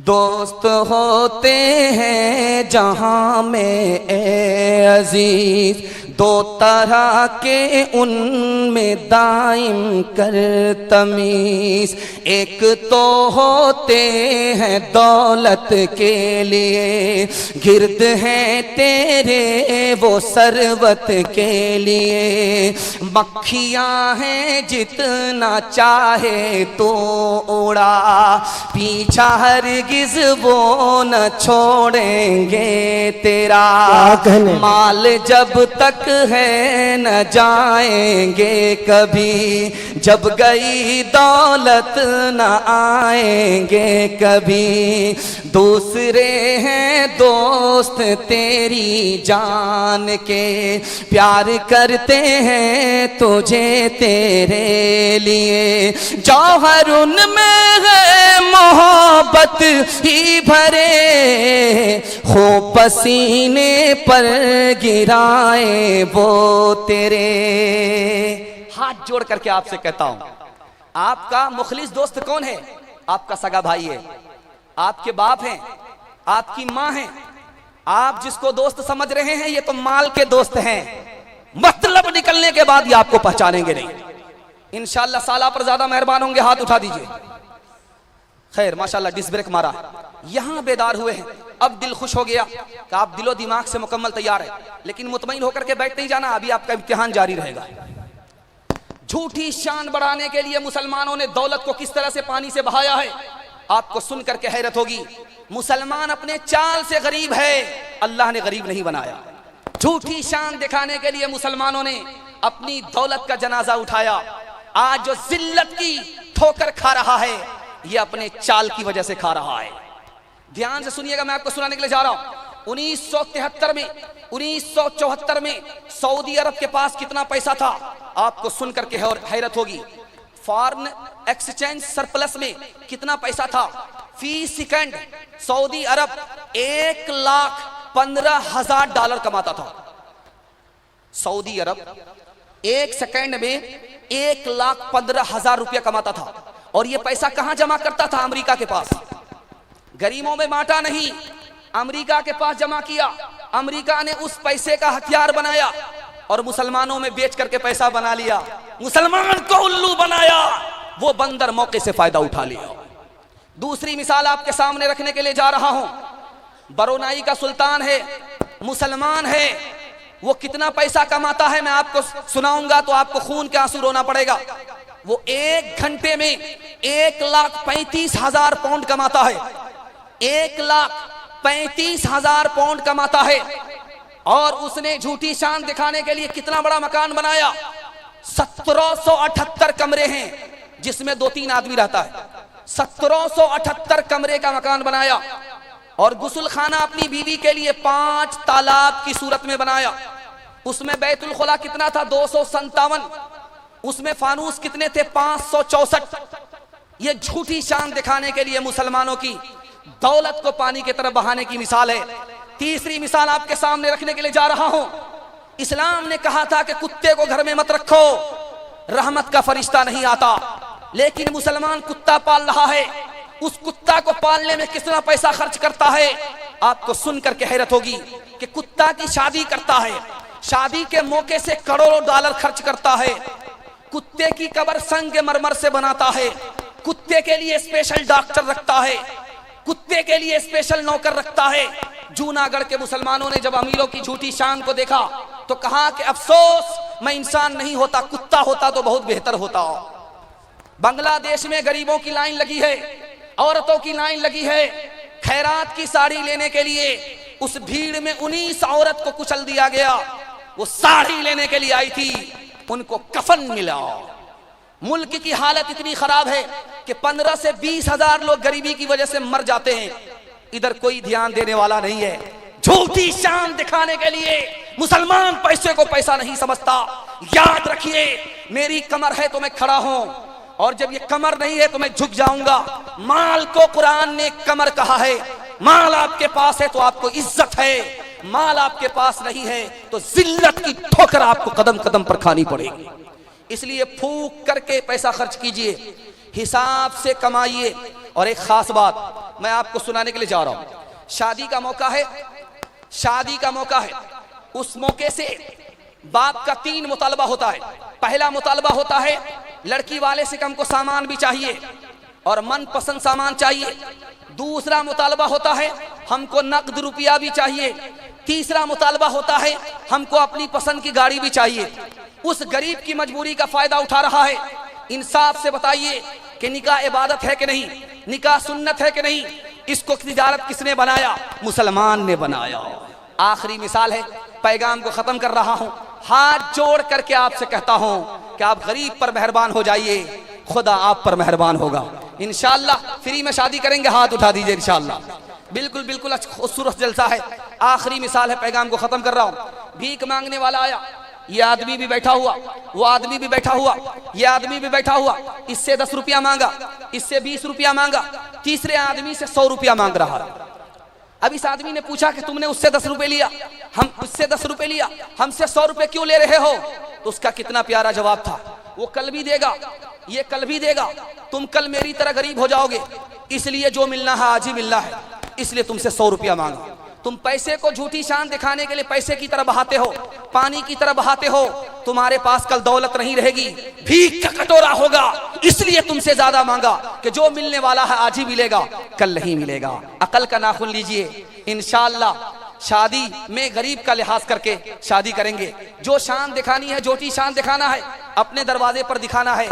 दोस्त होते हैं जहां में ए अजीज, 2 तरह के उनमें दाइम कर तमीज। एक तो होते हैं दौलत के लिए, गिरद हैं तेरे वो सरवत के लिए। मक्खियां हैं जितना चाहे तो उड़ा, पीछा हरगिज वो न छोड़ेंगे तेरा। माल जब तक है न जाएंगे कभी, जब गई दौलत न आएंगे कभी। दूसरे हैं दोस्त तेरी जान के, प्यार करते हैं तुझे तेरे लिए। जौहर उनमें है मोहब्बत ही भरे, हो पसीने पर गिराए वो तेरे। हाथ जोड़ करके आपसे कहता हूं, आपका मुखलिस दोस्त कौन है? आपका सगा भाई है, आपके बाप हैं, आपकी मां है। आप जिसको दोस्त समझ रहे हैं ये तो माल के दोस्त हैं, मतलब निकलने के बाद ये आपको पहचानेंगे नहीं। इंशाअल्लाह साला पर ज्यादा मेहरबान होंगे, हाथ उठा दीजिए। खैर माशाअल्लाह डिस ब्रेक मारा, यहां बेदार हुए हैं। अब दिल खुश हो गया कि आप दिलो दिमाग से मुकम्मल तैयार है, लेकिन मुतमईन होकर के बैठ नहीं जाना, अभी आपका इम्तिहान जारी रहेगा। झूठी शान बढ़ाने के लिए मुसलमानों ने दौलत को किस तरह से पानी से बहाया है, आपको सुन करके हैरत होगी। मुसलमान अपने चाल से गरीब है, अल्लाह ने गरीब नहीं बनाया। झूठी शान दिखाने के लिए मुसलमानों ने अपनी दौलत का जनाजा उठाया। आज जो जिल्लत की ठोकर खा रहा है ये अपने चाल की वजह से खा रहा है। ध्यान से सुनिएगा, मैं आपको सुनाने के लिए जा रहा हूं। 1973 में 1974 में सऊदी अरब के पास कितना पैसा था, आपको सुन करके हैरत होगी। फॉरेन एक्सचेंज सरप्लस में कितना पैसा था? फी सेकंड सऊदी अरब $1,15,000 कमाता था। सऊदी अरब 1 सेकंड में $1,15,000 रुपया कमाता था। और ये पैसा कहां जमा करता था? अमेरिका के पास। गरीबों में बांटा नहीं, अमेरिका के पास जमा किया। अमेरिका ने उस पैसे का हथियार बनाया और मुसलमानों में बेच करके पैसा बना लिया। मुसलमान को उल्लू बनाया, वो बंदर मौके से फायदा उठा लिया। दूसरी मिसाल आपके सामने रखने के लिए जा रहा हूं। बरोनाई का सुल्तान है, मुसलमान है, वो कितना पैसा कमाता है मैं आपको सुनाऊंगा तो आपको खून के आंसू रोना पड़ेगा। वो 1 घंटे में 1,35,000 पाउंड कमाता है। 1,35,000 पाउंड कमाता है। और उसने झूठी शान दिखाने के लिए कितना बड़ा मकान बनाया। 1778 कमरे हैं जिसमें 2-3 आदमी रहता है। 1778 कमरे का मकान बनाया। और गुस्ल खाना अपनी बीवी के लिए 5 तालाब की सूरत में बनाया। उसमें बैतुल खुला कितना था? 257। उसमें फानूस कितने थे? 564। ये झूठी शान दिखाने के लिए मुसलमानों की दौलत को पानी की तरफ बहाने की मिसाल है। तीसरी मिसाल आपके सामने रखने के लिए जा रहा हूं। इस्लाम ने कहा था कि कुत्ते को घर में मत रखो, रहमत का फरिश्ता नहीं आता। लेकिन मुसलमान कुत्ता पाल रहा है। उस कुत्ता को पालने में कितना पैसा खर्च करता है आपको सुनकर के हैरत होगी कि कुत्ता की शादी करता है, शादी के मौके से करोड़ों डॉलर खर्च करता है। कुत्ते की कब्र संगमरमर से बनाता है। कुत्ते के लिए स्पेशल डॉक्टर रखता है। कुत्ते के लिए स्पेशल नौकर रखता है। जूनागढ़ के मुसलमानों ने जब अमीरों की झूठी शान को देखा तो कहा कि अफसोस मैं इंसान नहीं होता, कुत्ता होता तो बहुत बेहतर होता। बांग्लादेश में गरीबों की लाइन लगी है, औरतों की लाइन लगी है खैरात की साड़ी लेने के लिए। उस भीड़ में 19 औरत को कुचल दिया गया। वो साड़ी लेने के लिए आई थी, उनको कफन मिला। मुल्क की हालत इतनी खराब है कि 15 से 20 हजार लोग गरीबी की वजह से मर जाते हैं। इधर कोई ध्यान देने वाला नहीं है। झूठी शान दिखाने के लिए मुसलमान पैसे को पैसा नहीं समझता। याद रखिए, मेरी कमर है तो मैं खड़ा हूं, और जब ये कमर नहीं है तो मैं झुक जाऊंगा। माल को कुरान ने कमर कहा है। माल आपके पास है तो आपको इज्जत है, माल आपके पास नहीं है तो जिल्लत की ठोकर आपको कदम कदम पर खानी पड़ेगी। इसलिए फूक करके पैसा खर्च कीजिए, हिसाब से कमाइए। और एक खास बात मैं आपको सुनाने के लिए जा रहा हूं। शादी का मौका है, शादी का मौका है। उस मौके से बाप का 3 मुतालबा होता है। पहला मुतालबा होता है लड़की वाले से हमको सामान भी चाहिए और मनपसंद सामान चाहिए। दूसरा मुतालबा होता है हमको नकद रुपया भी चाहिए। तीसरा मुतालबा होता है हमको अपनी पसंद की गाड़ी भी चाहिए। उस गरीब की मजबूरी का फायदा उठा रहा है। इंसाफ से बताइए कि निकाह इबादत है कि नहीं, निकाह सुन्नत है कि नहीं। इसको तिजारत किसने बनाया? मुसलमान ने बनाया। आखिरी मिसाल है, पैगाम को खत्म कर रहा हूं। हाथ जोड़ करके आपसे कहता हूं कि आप गरीब पर मेहरबान हो जाइए, खुदा आप पर मेहरबान होगा इंशाअल्लाह। फ्री में शादी करेंगे, हाथ उठा दीजिए इंशाअल्लाह। बिल्कुल बिल्कुल खूबसूरत जलसा है। आखिरी मिसाल है, पैगाम को खत्म कर रहा हूं। भीख मांगने वाला आया, ये आदमी भी बैठा हुआ, वो आदमी भी बैठा हुआ, ये आदमी भी बैठा हुआ। इससे 10 रुपया मांगा, इससे 20 रुपया मांगा, तीसरे आदमी से 100 रुपया मांग रहा। अब इस आदमी ने पूछा कि तुमने उससे 10 रुपए लिया, हम उससे 10 रुपए लिया, हमसे 100 रुपए क्यों ले रहे हो? तो उसका कितना प्यारा जवाब था। वो कल भी देगा, ये कल भी देगा, तुम कल मेरी तरह गरीब हो जाओगे, इसलिए जो मिलना है आज ही मिलना है, इसलिए तुमसे 100 रुपया मांगा। तुम पैसे को झूठी शान दिखाने के लिए पैसे की तरह बहाते हो, पानी की तरह बहाते हो। तुम्हारे पास कल दौलत नहीं रहेगी, भीख का कटोरा होगा, इसलिए तुमसे ज्यादा मांगा कि जो मिलने वाला है आज ही मिलेगा, कल नहीं मिलेगा। अकल का नाखून लीजिए, इंशाअल्लाह शादी में गरीब का लिहाज करके शादी करेंगे। जो शान दिखानी है, झूठी शान दिखाना है, अपने दरवाजे पर दिखाना है।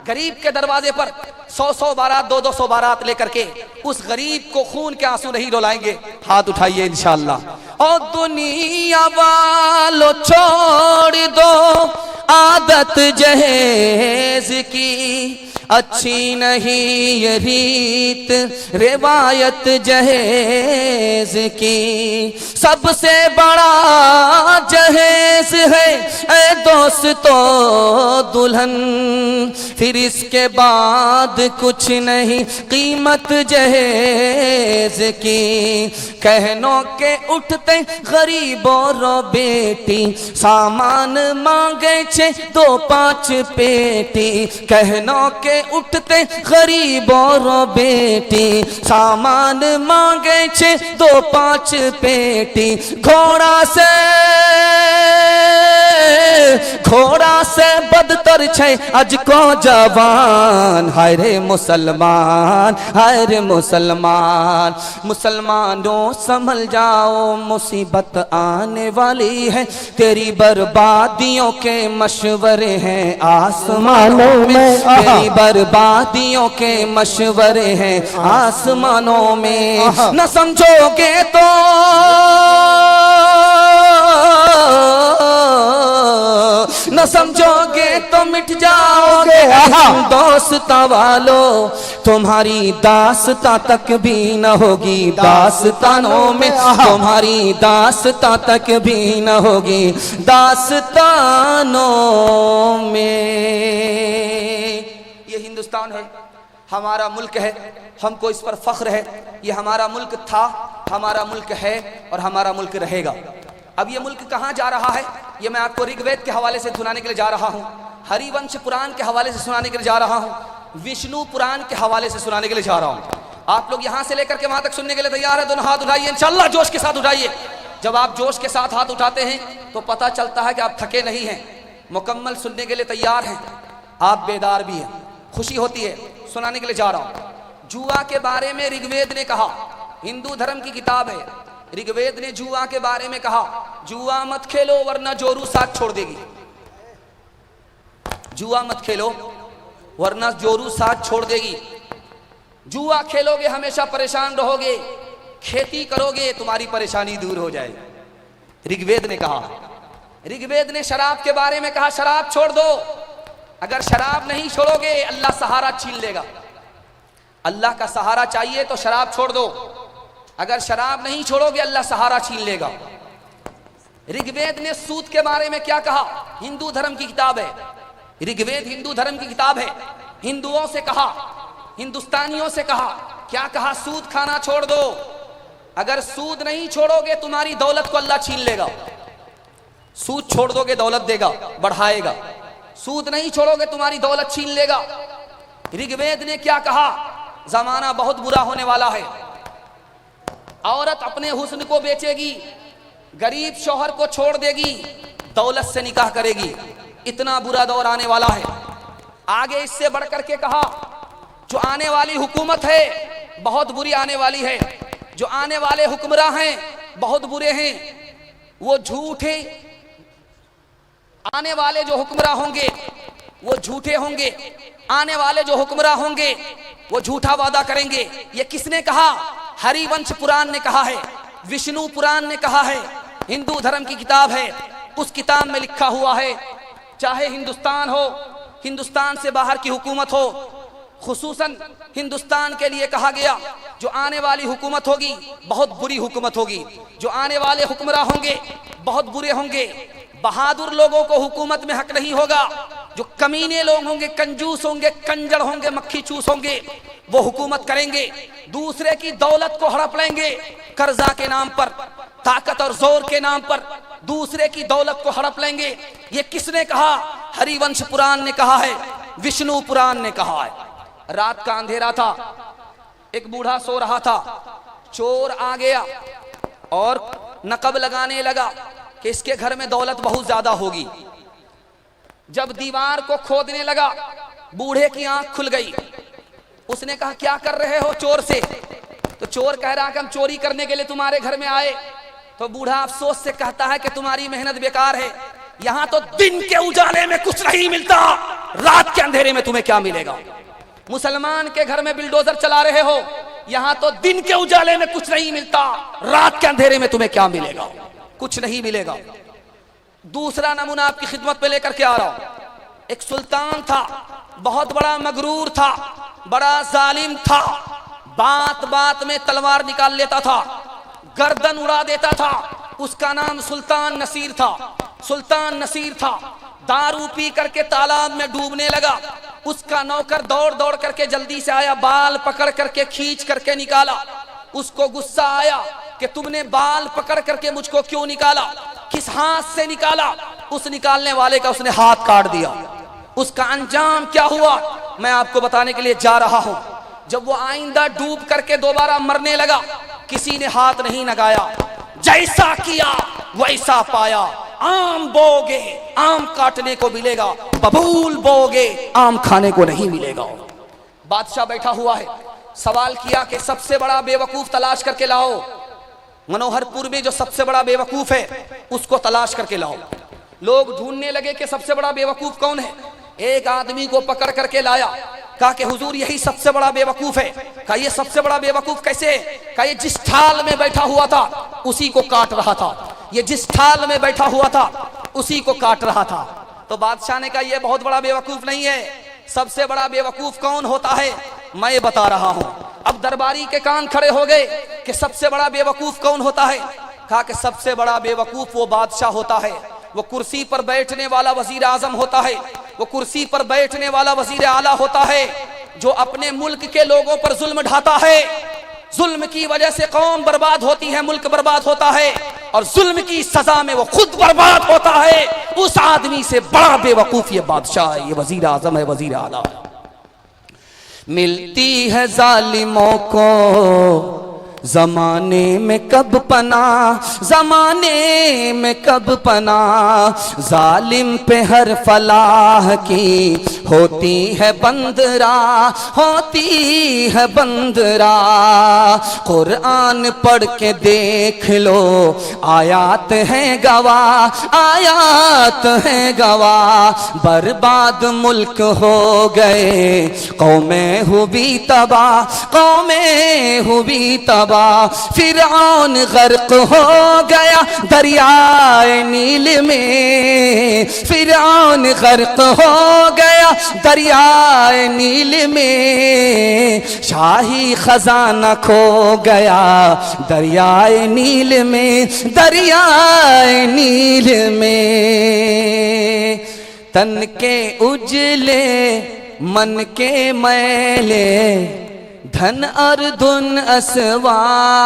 गरीब के दरवाजे पर 100-100 बारात, 200-200 बारात लेकर के उस गरीब को खून के आंसू नहीं रुलाएंगे। हाथ उठाइए इंशाअल्लाह। और दुनिया वालों छोड़ दो आदत जहेज की, अच्छी नहीं ये रीत रिवायत जहेज की। सबसे बड़ा जहेज है ए दोस्तों दुल्हन, फिर इसके बाद कुछ नहीं कीमत जहेज की। कहनों के उठते गरीबों रो बेटी, सामान मांगे 2-5 पेटी। कहनों के उठते गरीबों रो बेटी, सामान मांगे 2-5 पेटी।
थोड़ा से बदतर छै आज को जवान। हाय रे मुसलमान, हाय रे मुसलमान। मुसलमानों संभल जाओ मुसीबत आने वाली है, तेरी बर्बादियों के मशवरे हैं आसमानों में, तेरी बर्बादियों के मशवरे हैं आसमानों में। न समझोगे तो न समझोगे तो मिट जाओगे दोस्ता वालो, तुम्हारी दास्तां तक भी न होगी दास्तानों में, तुम्हारी दास्तां तक भी न होगी दास्तानों में। ये हिंदुस्तान है, हमारा मुल्क है, हमको इस पर फख्र है। ये हमारा मुल्क था, हमारा मुल्क है और हमारा मुल्क रहेगा। अब ये मुल्क कहाँ जा रहा है, ये मैं आपको ऋग्वेद के हवाले से सुनाने के लिए जा रहा हूँ, हरिवंश पुराण के हवाले से सुनाने के लिए जा रहा हूँ, विष्णु पुराण के हवाले से सुनाने के लिए जा रहा हूँ। आप लोग यहाँ से लेकर के वहाँ तक सुनने के लिए तैयार है? दोनों हाथ उठाइए, इंशाअल्लाह जोश के साथ उठाइए। जब आप जोश के साथ हाथ उठाते हैं तो पता चलता है कि आप थके नहीं हैं, मुकम्मल सुनने के लिए तैयार हैं, आप बेदार भी हैं, खुशी होती है। सुनाने के लिए जा रहा हूँ। जुआ के बारे में ऋग्वेद ने कहा, हिंदू धर्म की किताब है, ऋग्वेद ने जुआ के बारे में कहा, जुआ मत खेलो वरना जोरू साथ छोड़ देगी। जुआ मत खेलो वरना जोरू साथ छोड़ देगी। जुआ खेलोगे हमेशा परेशान रहोगे, खेती करोगे तुम्हारी परेशानी दूर हो जाएगी। ऋग्वेद ने कहा। ऋग्वेद ने शराब के बारे में कहा, शराब छोड़ दो। अगर शराब नहीं छोड़ोगे अल्लाह सहारा छीन लेगा। अल्लाह का सहारा चाहिए तो शराब छोड़ दो, अगर शराब नहीं छोड़ोगे अल्लाह सहारा छीन लेगा। ऋग्वेद ने सूद के बारे में क्या कहा? हिंदू धर्म की किताब है, ऋग्वेद हिंदू धर्म की किताब है। हिंदुओं से कहा, हिंदुस्तानियों से कहा, क्या कहा? सूद खाना छोड़ दो। अगर सूद नहीं छोड़ोगे तुम्हारी दौलत को अल्लाह छीन लेगा। सूद छोड़ दोगे दौलत देगा, बढ़ाएगा। सूद नहीं छोड़ोगे तुम्हारी दौलत छीन लेगा। ऋग्वेद ने क्या कहा? जमाना बहुत बुरा होने वाला है, औरत अपने हुस्न को बेचेगी, गरीब शौहर को छोड़ देगी, दौलत से निकाह करेगी। इतना बुरा दौर आने वाला है। आगे इससे बढ़कर के कहा, जो आने वाली हुकूमत है बहुत बुरी आने वाली है, जो आने वाले हुक्मरां हैं बहुत बुरे हैं, वो झूठे। आने वाले जो हुक्मरां होंगे वो झूठे होंगे, आने वाले जो हुक्मरां होंगे वो झूठा वादा करेंगे। ये किसने कहा? हरिवंश पुराण ने कहा है, विष्णु पुराण ने कहा है, हिंदू धर्म की किताब है। उस किताब में लिखा हुआ है, चाहे हिंदुस्तान हो, हिंदुस्तान से बाहर की हुकूमत हो, खुसूसन हिंदुस्तान के लिए कहा गया, जो आने वाली हुकूमत होगी बहुत बुरी हुकूमत होगी, जो आने वाले हुक्मरां होंगे बहुत बुरे होंगे। बहादुर लोगों को हुकूमत में हक नहीं होगा, जो कमीने लोग होंगे, कंजूस होंगे, कंजर होंगे, मक्खी चूस होंगे, वो हुकूमत करेंगे। दूसरे की दौलत को हड़प लेंगे, कर्जा के नाम पर, ताकत और जोर के नाम पर दूसरे की दौलत को हड़प लेंगे। ये किसने कहा? हरिवंश पुराण ने कहा है, विष्णु पुराण ने कहा है। रात का अंधेरा था, एक बूढ़ा सो रहा था, चोर आ गया और नकब लगाने लगा कि इसके घर में दौलत बहुत ज्यादा होगी। जब दीवार को खोदने लगा, बूढ़े की आंख खुल गई। उसने कहा, क्या कर रहे हो चोर से? तो चोर कह रहा कि हम चोरी करने के लिए तुम्हारे घर में आए। तो बूढ़ा अफसोस से कहता है कि तुम्हारी मेहनत बेकार है, यहां तो दिन के उजाले में कुछ नहीं मिलता, रात के अंधेरे में तुम्हें क्या मिलेगा? मुसलमान के घर में बिल्डोजर चला रहे हो, यहां तो दिन के उजाले में कुछ नहीं मिलता, रात के अंधेरे में तुम्हें क्या मिलेगा? कुछ नहीं मिलेगा। दूसरा नमूना आपकी खिदमत में लेकर के आ रहा हूं। एक सुल्तान था, बहुत बड़ा मगरूर था, बड़ा जालिम था, बात बात में तलवार निकाल लेता था, गर्दन उड़ा देता था। उसका नाम सुल्तान नसीर था। सुल्तान नसीर था, दारू पी करके तालाब में डूबने लगा। उसका नौकर दौड़ दौड़ करके जल्दी से आया, बाल पकड़ करके खींच करके निकाला। उसको गुस्सा आया कि तुमने बाल पकड़ करके मुझको क्यों निकाला, किस हाथ से निकाला? उस निकालने वाले का उसने हाथ काट दिया। उसका अंजाम क्या हुआ मैं आपको बताने के लिए जा रहा हूं। जब वो आइंदा डूब करके दोबारा मरने लगा, किसी ने हाथ नहीं लगाया, जैसा किया वैसा पाया। आम बोगे
आम काटने को मिलेगा, बबूल बोगे आम खाने को नहीं मिलेगा। बादशाह बैठा हुआ है, सवाल किया कि सबसे बड़ा बेवकूफ तलाश करके लाओ। मनोहरपुर में जो सबसे बड़ा बेवकूफ है उसको तलाश करके लाओ। लोग ढूंढने लगे कि सबसे बड़ा बेवकूफ कौन है। एक आदमी को पकड़ करके लाया, कहा कि हुजूर यही सबसे बड़ा बेवकूफ है। कहा ये सबसे बड़ा बेवकूफ कैसे है? कहा ये जिस ठाल में बैठा हुआ था उसी को काट रहा था, ये जिस ठाल में बैठा हुआ था उसी को काट रहा था। तो बादशाह ने कहा ये बहुत बड़ा बेवकूफ नहीं है, सबसे बड़ा बेवकूफ कौन होता है मैं बता रहा हूं। अब दरबारी के कान खड़े हो गए कि सबसे बड़ा बेवकूफ कौन होता है। कहा कि सबसे बड़ा बेवकूफ वो बादशाह होता है, वो कुर्सी पर बैठने वाला वजीर आजम होता है, वो कुर्सी पर बैठने वाला वजीर आला होता है जो अपने मुल्क के लोगों पर जुल्म ढाता है। जुल्म की वजह से कौम बर्बाद होती है, मुल्क बर्बाद होता है, और जुल्म की सजा में वो खुद बर्बाद होता है। उस आदमी से बड़ा बेवकूफ ये बादशाह है, ये वजीर आजम है, वजीर आला। मिलती है जालिमों को जमाने में कब पना, जमाने में कब पना, जालिम पे हर फलाह की होती है बंदरा, होती है बंदरा। कुरान पढ़ के देख लो, आयात है गवाह, आयात है गवाह। बर्बाद मुल्क हो गए, कौमें हुई तबाह, कौमें हुई तबाह। फिरौन गर्क हो गया दरियाए नील में, फिरौन गर्क हो गया दरियाए नील में। शाही खजाना खो गया दरियाए नील में, दरियाए नील में। तन के उजले मन के मैले, धन और धुन असवार,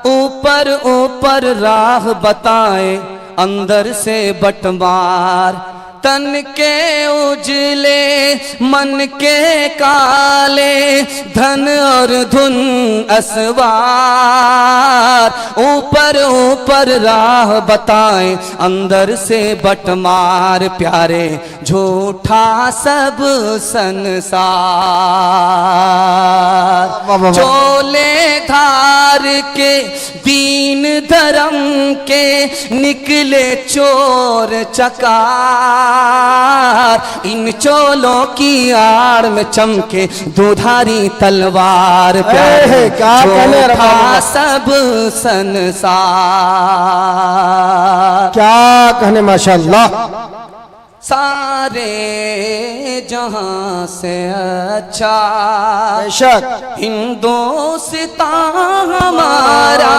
ऊपर ऊपर राह बताए अंदर से बटवार। तन के उजले मन के काले, धन और धुन असवार, ऊपर ऊपर राह बताए अंदर से बटमार। प्यारे झूठा सब संसार, चोले धार के दीन धर्म के निकले चोर चकार। इन चोलों की आड़ में चमके दुधारी तलवार। प्यारे झूठा सब संसार।
क्या कहने माशाअल्लाह।
सारे जहां से अच्छा
बेशक
हिंदुस्तान हमारा,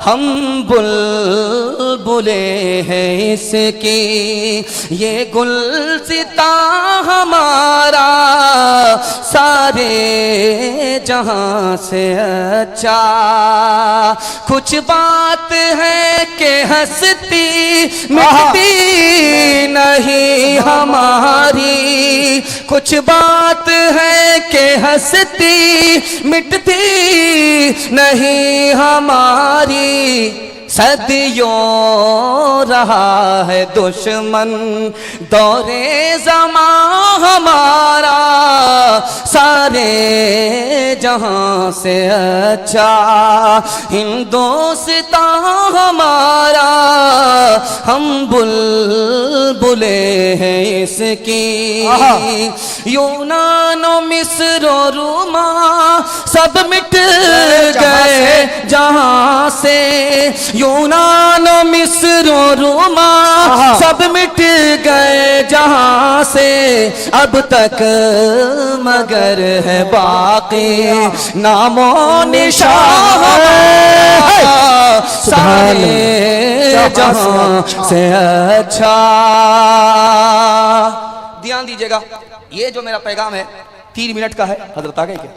हम बुलबुले हैं इसकी, ये गुलसिता हमारा। सारे जहां से अच्छा कुछ बात है कि हंसती मिटती नहीं हमारी, कुछ बात है कि हंसती मिटती नहीं हमारी। सदियों रहा है दुश्मन दौरे ज़मां हमारा, सारे जहां से अच्छा हिंदुस्तान हमारा। हम बुलबुले हैं इसकी, यूनान मिस्र रूमा सब मिट गए जहां से। यूनान मिस्र रूमा सब मिट गए जहां से। अब तक मगर है बाकी नामो निशान, सारे जहां से अच्छा। ध्यान दीजिएगा, ये जो मेरा पैगाम है 3 मिनट का है। हजरत आ गए क्या?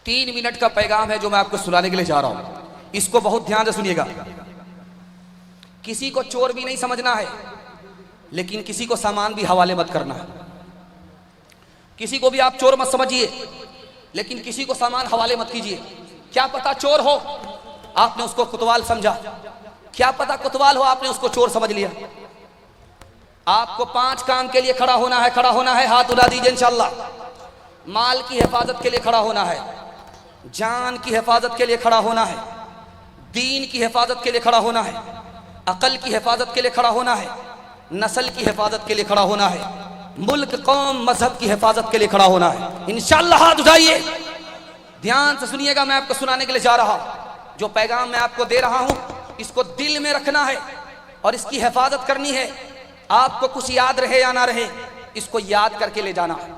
3 मिनट का पैगाम है जो मैं आपको सुनाने के लिए जा रहा हूं। इसको बहुत ध्यान से सुनिएगा। किसी को चोर भी नहीं समझना है, लेकिन किसी को सामान भी हवाले मत करना है। किसी को भी आप चोर मत समझिए, लेकिन किसी को सामान हवाले मत कीजिए। क्या पता चोर हो, आपने उसको कुतवाल समझा, क्या पता कोतवाल हो, आपने उसको चोर समझ लिया। आपको 5 काम के लिए खड़ा होना है, खड़ा होना है, हाथ उठा दीजिए इंशाअल्लाह। माल की हिफाजत के लिए खड़ा होना है, जान की हिफाजत के लिए खड़ा होना है, दीन की हिफाजत के लिए खड़ा होना है, अकल की हिफाजत के लिए खड़ा होना है, नस्ल की हिफाजत के लिए खड़ा होना है, मुल्क कौम मजहब की हिफाजत के लिए खड़ा होना है इंशाअल्लाह। हाथ उठाइए, ध्यान से सुनिएगा, मैं आपको सुनाने के लिए जा रहा हूं। जो पैगाम मैं आपको दे रहा हूं इसको दिल में रखना है और इसकी हिफाजत करनी है। आपको कुछ याद रहे या ना रहे, इसको याद करके ले जाना है।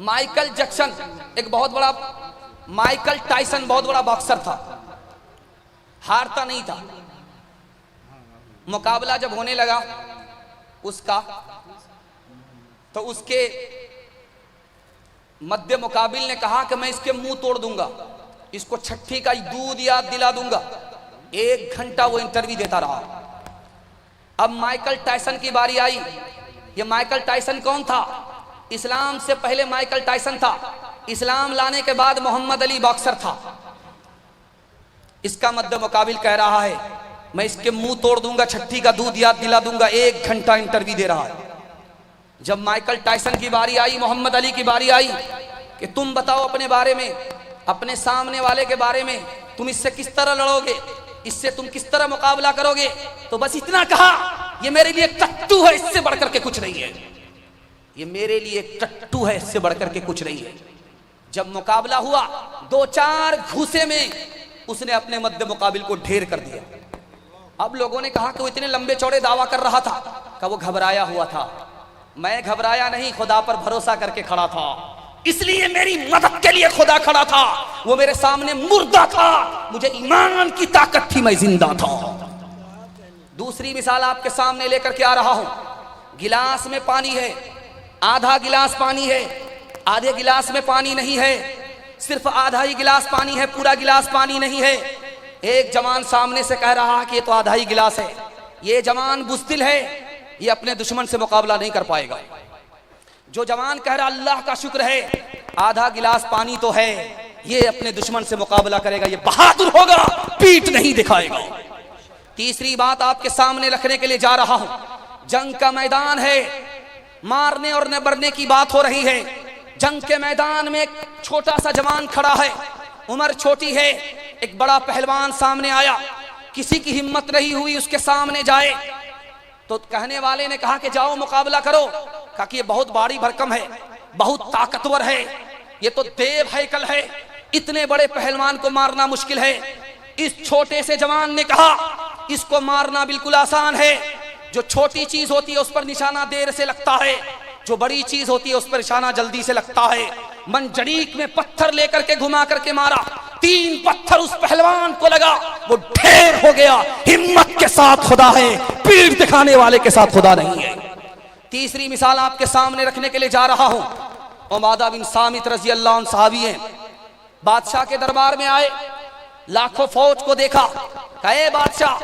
माइकल जैक्सन एक बहुत बड़ा, माइकल टाइसन बहुत बड़ा बॉक्सर था, हारता नहीं था। मुकाबला जब होने लगा उसका, तो उसके मध्य मुकाबिल ने कहा कि मैं इसके मुंह तोड़ दूंगा, इसको छठी का दूध याद दिला दूंगा। 1 घंटा वो इंटरव्यू देता रहा। अब माइकल टाइसन की बारी आई। ये माइकल टाइसन कौन था? इस्लाम से पहले माइकल टाइसन था, इस्लाम लाने के बाद मोहम्मद अली बॉक्सर था। इसका मध्य मुकाबिल कह रहा है मैं इसके मुंह तोड़ दूंगा, छठी का दूध याद दिला दूंगा। 1 घंटा इंटरव्यू दे रहा है। जब माइकल टाइसन की बारी आई, मोहम्मद अली की बारी आई कि तुम बताओ अपने बारे में, अपने सामने वाले के बारे में, तुम इससे किस तरह लड़ोगे, इससे तुम किस तरह मुकाबला करोगे, तो बस इतना कहा, ये मेरे लिए टट्टू है, इससे बढ़कर के कुछ नहीं है। ये मेरे लिए टट्टू है, इससे बढ़कर के कुछ नहीं है। जब मुकाबला हुआ 2-4 घूसे में उसने अपने मध्य मुकाबिल को ढेर कर दिया। अब लोगों ने कहा कि वो इतने लंबे चौड़े दावा कर रहा था, कि वो घबराया हुआ था। मैं घबराया नहीं, खुदा पर भरोसा करके खड़ा था, इसलिए मेरी मदद के लिए खुदा खड़ा था। वो मेरे सामने मुर्दा था, मुझे ईमान की ताकत थी, मैं जिंदा था। दूसरी मिसाल आपके सामने लेकर के आ रहा हूं। गिलास में पानी है, आधा गिलास पानी है, आधे गिलास में पानी नहीं है, सिर्फ आधा ही गिलास पानी है, पूरा गिलास पानी नहीं है। एक जवान सामने से कह रहा है कि ये तो आधा ही गिलास है। ये जवान बुज़दिल है, ये अपने दुश्मन से मुकाबला नहीं कर पाएगा। जो जवान कह रहा अल्लाह का शुक्र है आधा गिलास पानी तो है, ये अपने दुश्मन से मुकाबला करेगा, ये बहादुर होगा, पीठ नहीं दिखाएगा। तीसरी बात आपके सामने रखने के लिए जा रहा हूं। जंग का मैदान है, मारने और न मरने की बात हो रही है। जंग के मैदान में एक छोटा सा जवान खड़ा है, उम्र छोटी है। एक बड़ा पहलवान सामने आया, किसी की हिम्मत नहीं हुई उसके सामने जाए। तो कहने वाले ने कहा कि जाओ मुकाबला करो। कहा कि ये बहुत भारी भरकम है, बहुत ताकतवर है, ये तो देव हैकल है, इतने बड़े पहलवान को मारना मुश्किल है। इस छोटे से जवान ने कहा इसको मारना बिल्कुल आसान है। जो छोटी चीज होती है उस पर निशाना देर से लगता है, जो बड़ी चीज होती है उस पर निशाना जल्दी से लगता है। मंजरीक में पत्थर लेकर के घुमा करके मारा, 3 पत्थर उस पहलवान को लगा, वो ढेर हो गया। हिम्मत के साथ खुदा है, पीठ दिखाने वाले के साथ खुदा नहीं है। तीसरी मिसाल आपके सामने रखने के लिए जा रहा हूं। उबादा बिन सामित रजी अल्लाह अन्हु सहाबी हैं, बादशाह के दरबार में आए, लाखों फौज को देखा। कहे बादशाह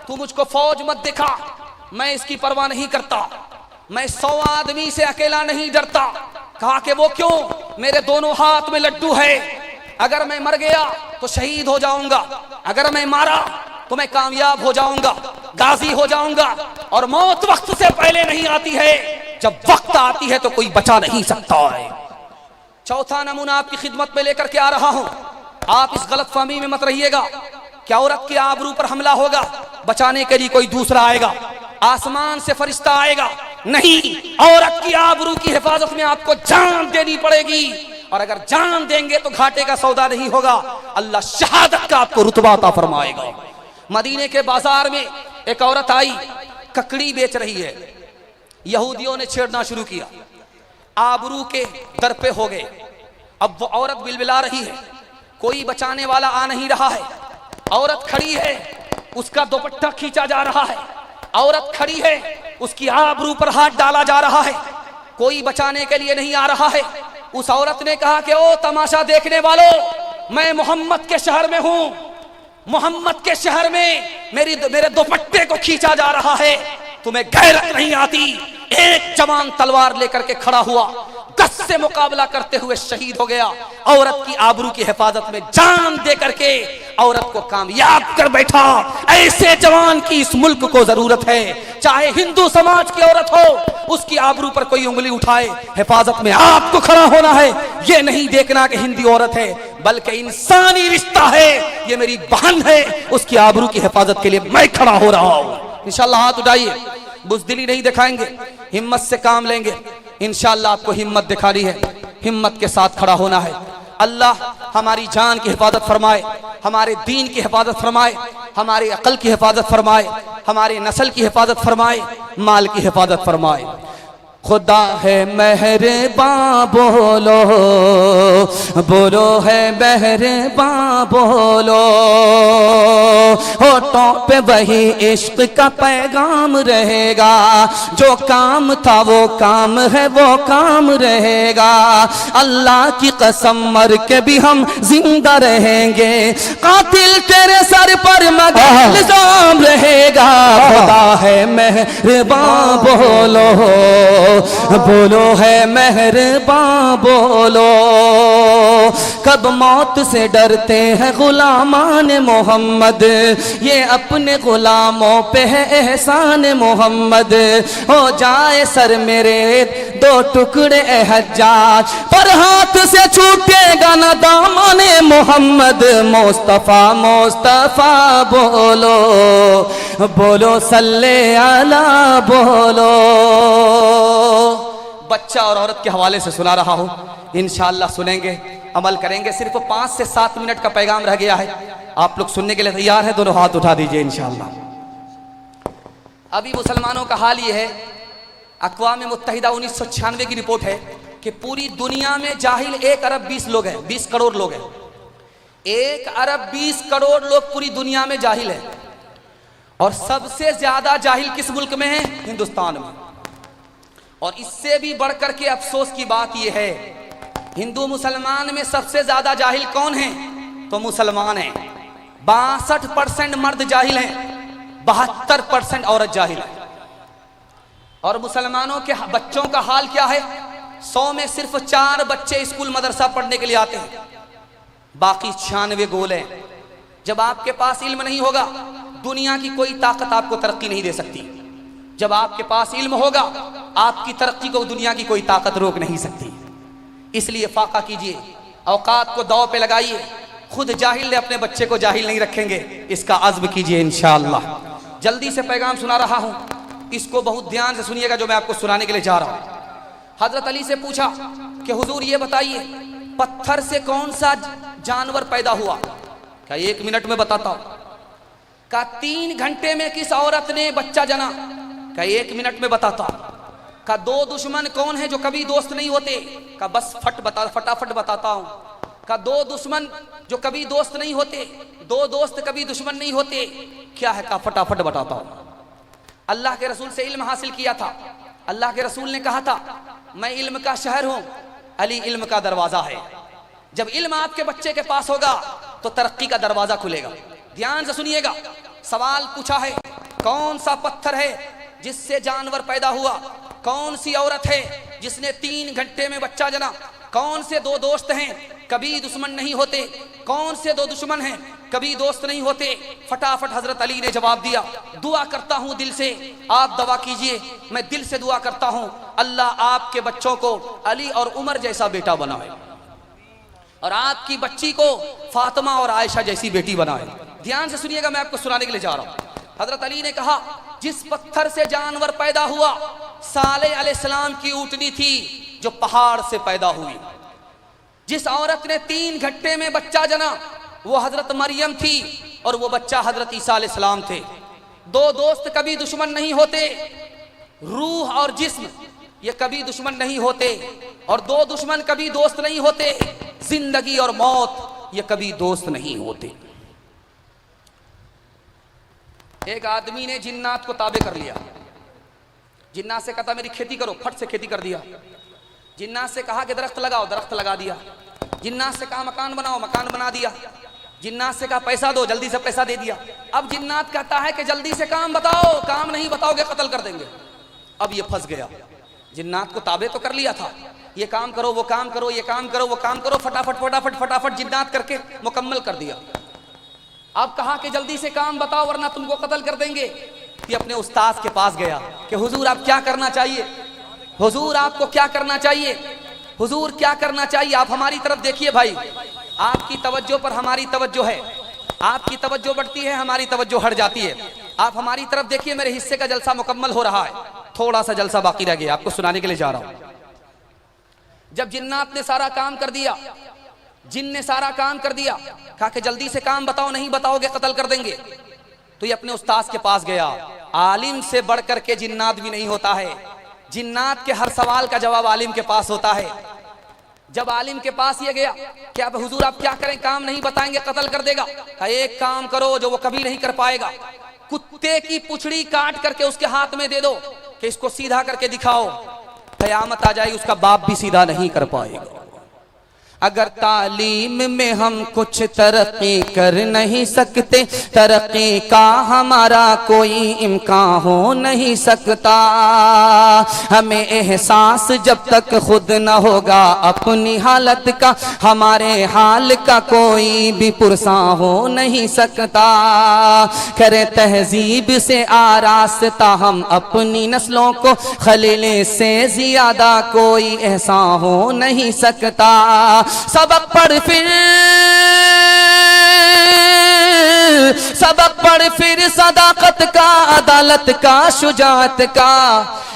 तू मुझको फौज मत दिखा, मैं इसकी परवाह नहीं करता, मैं 100 आदमी से अकेला नहीं डरता। कहा कि वो क्यों? मेरे दोनों हाथ में लड्डू है, अगर मैं मर गया तो शहीद हो जाऊंगा, अगर मैं मारा तो मैं कामयाब हो जाऊंगा, गाजी हो जाऊंगा। और मौत वक्त से पहले नहीं आती है, जब वक्त आती है तो कोई बचा नहीं सकता है। चौथा नमूना आपकी खिदमत में लेकर के आ रहा हूं। आप इस गलतफहमी में मत रहिएगा कि औरत की आबरू पर हमला होगा, बचाने के लिए कोई दूसरा आएगा, आसमान से फरिश्ता आएगा। नहीं, औरत की आबरू की हिफाजत में आपको जान देनी पड़ेगी, और अगर जान देंगे तो घाटे का सौदा नहीं होगा, अल्लाह शहादत का आपको रुतबा अता फरमाएगा। मदीने के बाजार में एक औरत आई, ककड़ी बेच रही है। यहूदियों ने छेड़ना शुरू किया, आबरू के दर पे हो गए। अब वो औरत बिलबिला रही है, कोई बचाने वाला आ नहीं रहा है। औरत खड़ी है, उसका दुपट्टा खींचा जा रहा है। औरत खड़ी है, उसकी आबरू पर हाथ डाला जा रहा है, कोई बचाने के लिए नहीं आ रहा है। उस औरत ने कहा कि ओ तमाशा देखने वालों, मैं मोहम्मद के शहर में हूं, मोहम्मद के शहर में मेरे दुपट्टे को खींचा जा रहा है, तुम्हें गैरत नहीं आती। एक जवान तलवार लेकर के खड़ा हुआ, 10 से मुकाबला करते हुए शहीद हो गया। औरत की आबरू की हिफाजत में जान दे करके औरत को कामयाब कर बैठा। ऐसे जवान की इस मुल्क को जरूरत है। चाहे हिंदू समाज की औरत हो, उसकी आबरू पर कोई उंगली उठाए, हिफाजत में आपको खड़ा होना है। ये नहीं देखना कि हिंदी औरत है, बल्कि इंसानी रिश्ता है, ये मेरी बहन है, उसकी आबरू की हिफाजत के लिए मैं खड़ा हो रहा हूं। इंशाल्लाह हाथ उठाइए, बुज़दिली नहीं दिखाएंगे, हिम्मत से काम लेंगे। इंशाल्लाह आपको हिम्मत दिखानी है, हिम्मत के साथ खड़ा होना है। अल्लाह हमारी जान की हिफाजत फरमाए, हमारे दीन की हिफाजत फरमाए, हमारी अकल की हिफाजत फरमाए, हमारी नस्ल की हिफाजत फरमाए, माल की हिफाजत फरमाए। खुदा है मेहरबां बोलो, बोलो है मेहरबां बोलो, होठों पे वही इश्क का पैगाम रहेगा, जो काम था वो काम है वो काम रहेगा। अल्लाह की कसम मर के भी हम जिंदा रहेंगे, कातिल तेरे सर पर मगर इल्जाम रहेगा। खुदा है मेहरबां बोलो, बोलो है मेहरबां बोलो। कब मौत से डरते हैं गुलामान मोहम्मद, ये अपने गुलामों पे है एहसान मोहम्मद। हो जाए सर मेरे दो टुकड़े ए हज्जाज, पर हाथ से छूटेगा न दामने मोहम्मद। मुस्तफा मुस्तफा बोलो, बोलो सल्ले अला बोलो। बच्चा और औरत के हवाले से सुना रहा हूं, इंशाअल्लाह सुनेंगे, अमल करेंगे। सिर्फ 5 से 7 मिनट का पैगाम रह गया है, आप लोग सुनने के लिए तैयार हैं? दोनों हाथ उठा दीजिए इंशाअल्लाह। अभी मुसलमानों का हाल ये है, अक़वाम मुत्तहिदा 1996 की रिपोर्ट है कि पूरी दुनिया में जाहिल 1 अरब 20 लोग हैं, 20 करोड़ लोग हैं। 1 अरब 20 करोड़ लोग पूरी दुनिया में जाहिल है, और सबसे ज्यादा जाहिल किस मुल्क में है? हिंदुस्तान में। और इससे भी बढ़कर के अफसोस की बात यह है, हिंदू मुसलमान में सबसे ज्यादा जाहिल कौन है? तो मुसलमान हैं। 62% मर्द जाहिल हैं, 72% औरत जाहिल है। और मुसलमानों के बच्चों का हाल क्या है? 100 में सिर्फ 4 बच्चे स्कूल मदरसा पढ़ने के लिए आते हैं, बाकी 96 गोल हैं। जब आपके पास इल्म नहीं होगा, दुनिया की कोई ताकत आपको तरक्की नहीं दे सकती। जब आपके पास इल्म होगा, आपकी तरक्की को दुनिया की कोई ताकत रोक नहीं सकती। इसलिए फाका कीजिए, औकात को दाव पे लगाइए। खुद जाहिल अपने बच्चे को जाहिल नहीं रखेंगे, इसका अज़्म कीजिए इंशाअल्लाह। जल्दी से पैगाम सुना रहा हूं, इसको बहुत ध्यान से सुनिएगा जो मैं आपको सुनाने के लिए जा रहा हूं। हजरत अली से पूछा कि हुजूर ये बताइए, पत्थर से कौन सा जानवर पैदा हुआ? क्या 1 मिनट में बताता हूं। का 3 घंटे में किस औरत ने बच्चा जना? का 1 मिनट में बताता हूं। का 2 दुश्मन कौन है जो कभी दोस्त नहीं होते? का बस फटाफट बताता हूं। का 2 दुश्मन जो कभी दोस्त नहीं होते, 2 दोस्त कभी दुश्मन नहीं होते, क्या है? का फटाफट बताता हूं। अल्लाह के रसूल से इल्म हासिल किया था। अल्लाह के रसूल ने कहा था, मैं इल्म का शहर हूं, अली इल्म का दरवाजा है। जब इल्म आपके बच्चे के पास होगा तो तरक्की का दरवाजा खुलेगा। ध्यान से सुनिएगा, सवाल पूछा है, कौन सा पत्थर है जिससे जानवर पैदा हुआ? कौन सी औरत है जिसने 3 घंटे में बच्चा जना? कौन से 2 दोस्त हैं कभी दुश्मन नहीं होते? कौन से 2 दुश्मन हैं कभी दोस्त नहीं होते? फटाफट हजरत अली ने जवाब दिया, दुआ करता हूं दिल से, आप दवा कीजिए, मैं दिल से दुआ करता हूं, अल्लाह आपके बच्चों को अली और उमर जैसा बेटा बनाए, और आपकी बच्ची को फातिमा और आयशा जैसी बेटी बनाए। ध्यान से सुनिएगा, मैं आपको सुनाने के लिए जा रहा हूं। हजरत अली ने कहा, जिस पत्थर से जानवर पैदा हुआ, सालेह अलैहिस्सलाम की ऊँटनी थी जो पहाड़ से पैदा हुई। जिस औरत ने 3 घंटे में बच्चा जना, वो हजरत मरियम थी, और वो बच्चा हजरत ईसा अलैहिस्सलाम थे। 2 दोस्त कभी दुश्मन नहीं होते, रूह और जिस्म ये कभी दुश्मन नहीं होते, और 2 दुश्मन कभी दोस्त नहीं होते। जिंदगी और मौत ये कभी दोस्त नहीं होते। एक आदमी ने जिन्नात को ताबे कर लिया। जिन्नात से कहा मेरी खेती करो, फट से खेती कर दिया। जिन्नात से कहा कि दरख्त लगाओ, दरख्त लगा दिया। जिन्नात से कहा मकान बनाओ, मकान बना दिया। जिन्नात से कहा पैसा दो, जल्दी से पैसा दे दिया। अब जिन्नात कहता है कि जल्दी से काम बताओ, काम नहीं बताओगे कत्ल कर देंगे। अब ये फंस गया। जिन्नात को ताबे तो कर लिया था, ये काम करो, वो काम करो, ये काम करो, वो काम करो, फटाफट फटाफट फटाफट जिन्नात करके मुकम्मल कर दिया। अब कहा कि जल्दी से काम बताओ वरना तुमको कत्ल कर देंगे। ये अपने उस्ताद के पास गया कि हुजूर आप क्या करना चाहिए, हुजूर आपको क्या करना चाहिए, हुजूर क्या करना चाहिए, आप हमारी तरफ देखिए भाई, आपकी तवज्जो पर हमारी तवज्जो है, आपकी तवज्जो बढ़ती है, हमारी तवज्जो हट जाती है। आप हमारी तरफ देखिए, मेरे हिस्से का जलसा मुकम्मल हो रहा है, थोड़ा सा जलसा बाकी रह गया, आपको सुनाने के लिए जा रहा हूं। जब जिन्नात ने सारा काम कर दिया, जिन ने सारा काम कर दिया, कहा कि जल्दी से काम बताओ, नहीं बताओगे कत्ल कर देंगे। तो ये अपने उस्ताद के पास गया। आलिम से बढ़कर के जिन्नात भी नहीं होता है, जिन्नात के हर सवाल का जवाब आलिम के पास होता है। जब आलिम के पास ये गया कि अब हुजूर आप क्या करें, काम नहीं बताएंगे कत्ल कर देगा। कहा एक काम करो जो वो कभी नहीं कर पाएगा, कुत्ते की पुछड़ी काट करके उसके हाथ में दे दो कि इसको सीधा करके दिखाओ, कयामत आ जाएगी उसका बाप भी सीधा नहीं कर पाएगा। अगर तालीम में हम कुछ तरक्की कर नहीं सकते, तरक्की का हमारा कोई इम्कान हो नहीं सकता। हमें एहसास जब तक खुद न होगा अपनी हालत का, हमारे हाल का कोई भी पुरसा हो नहीं सकता। करे तहजीब से आरास्ता हम अपनी नस्लों को, खलीले से ज्यादा कोई एहसान हो नहीं सकता। सबक पढ़ फिर सदाकत का, अदालत का, शुजाअत का,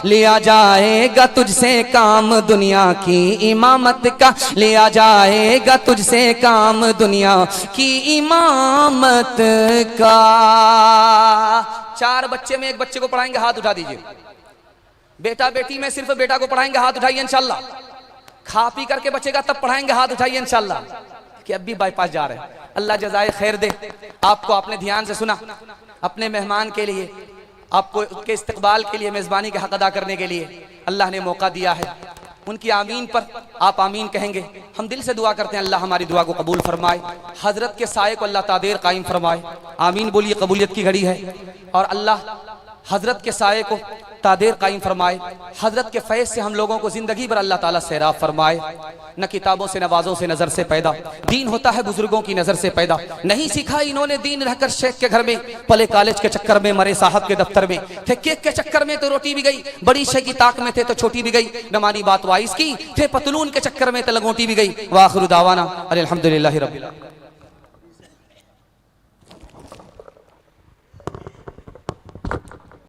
लिया जाएगा तुझसे काम दुनिया की इमामत का, लिया जाएगा तुझसे काम दुनिया की इमामत का। 4 बच्चे में एक बच्चे को पढ़ाएंगे, हाथ उठा दीजिए। बेटा बेटी में सिर्फ बेटा को पढ़ाएंगे, हाथ उठाइए इंशाल्लाह। खा पी करके बचेगा तब पढ़ाएंगे, हाथ उठाइए इंशाल्लाह। कि अब भी बाईपास जा रहे हैं, अल्लाह जज़ाए खैर दे आपको। आपने ध्यान से सुना, अपने मेहमान के लिए, आपको उनके इस्तकबाल के लिए, मेज़बानी का हक अदा करने के लिए अल्लाह ने मौका दिया है। उनकी आमीन पर आप आमीन कहेंगे। हम दिल से दुआ करते हैं अल्लाह हमारी दुआ को कबूल फरमाए, हजरत के साये को अल्लाह तादेर कायम फरमाए। आमीन बोलिए, कबूलियत की घड़ी है। और अल्लाह हजरत के साये को तादेर कायम फरमाए, हजरत के फैज़ से हम लोगों को जिंदगी भर अल्लाह ताला सैराब फरमाए। न किताबों से, नवाजों से, नजर से पैदा दीन होता है, बुजुर्गों की नजर से पैदा। नहीं सीखा इन्होंने दीन रहकर शेख के घर में, पले कॉलेज के चक्कर में, मरे साहब के दफ्तर में थे, केक के चक्कर में तो रोटी भी गई, बड़ी शे की ताक में थे तो छोटी भी गई, न मानी बात वाइस की, थे पतलून के चक्कर में तो लगोटी भी गई। वाखिर दावाना अल्हम्दुलिल्लाहि रब्बिल आलमीन।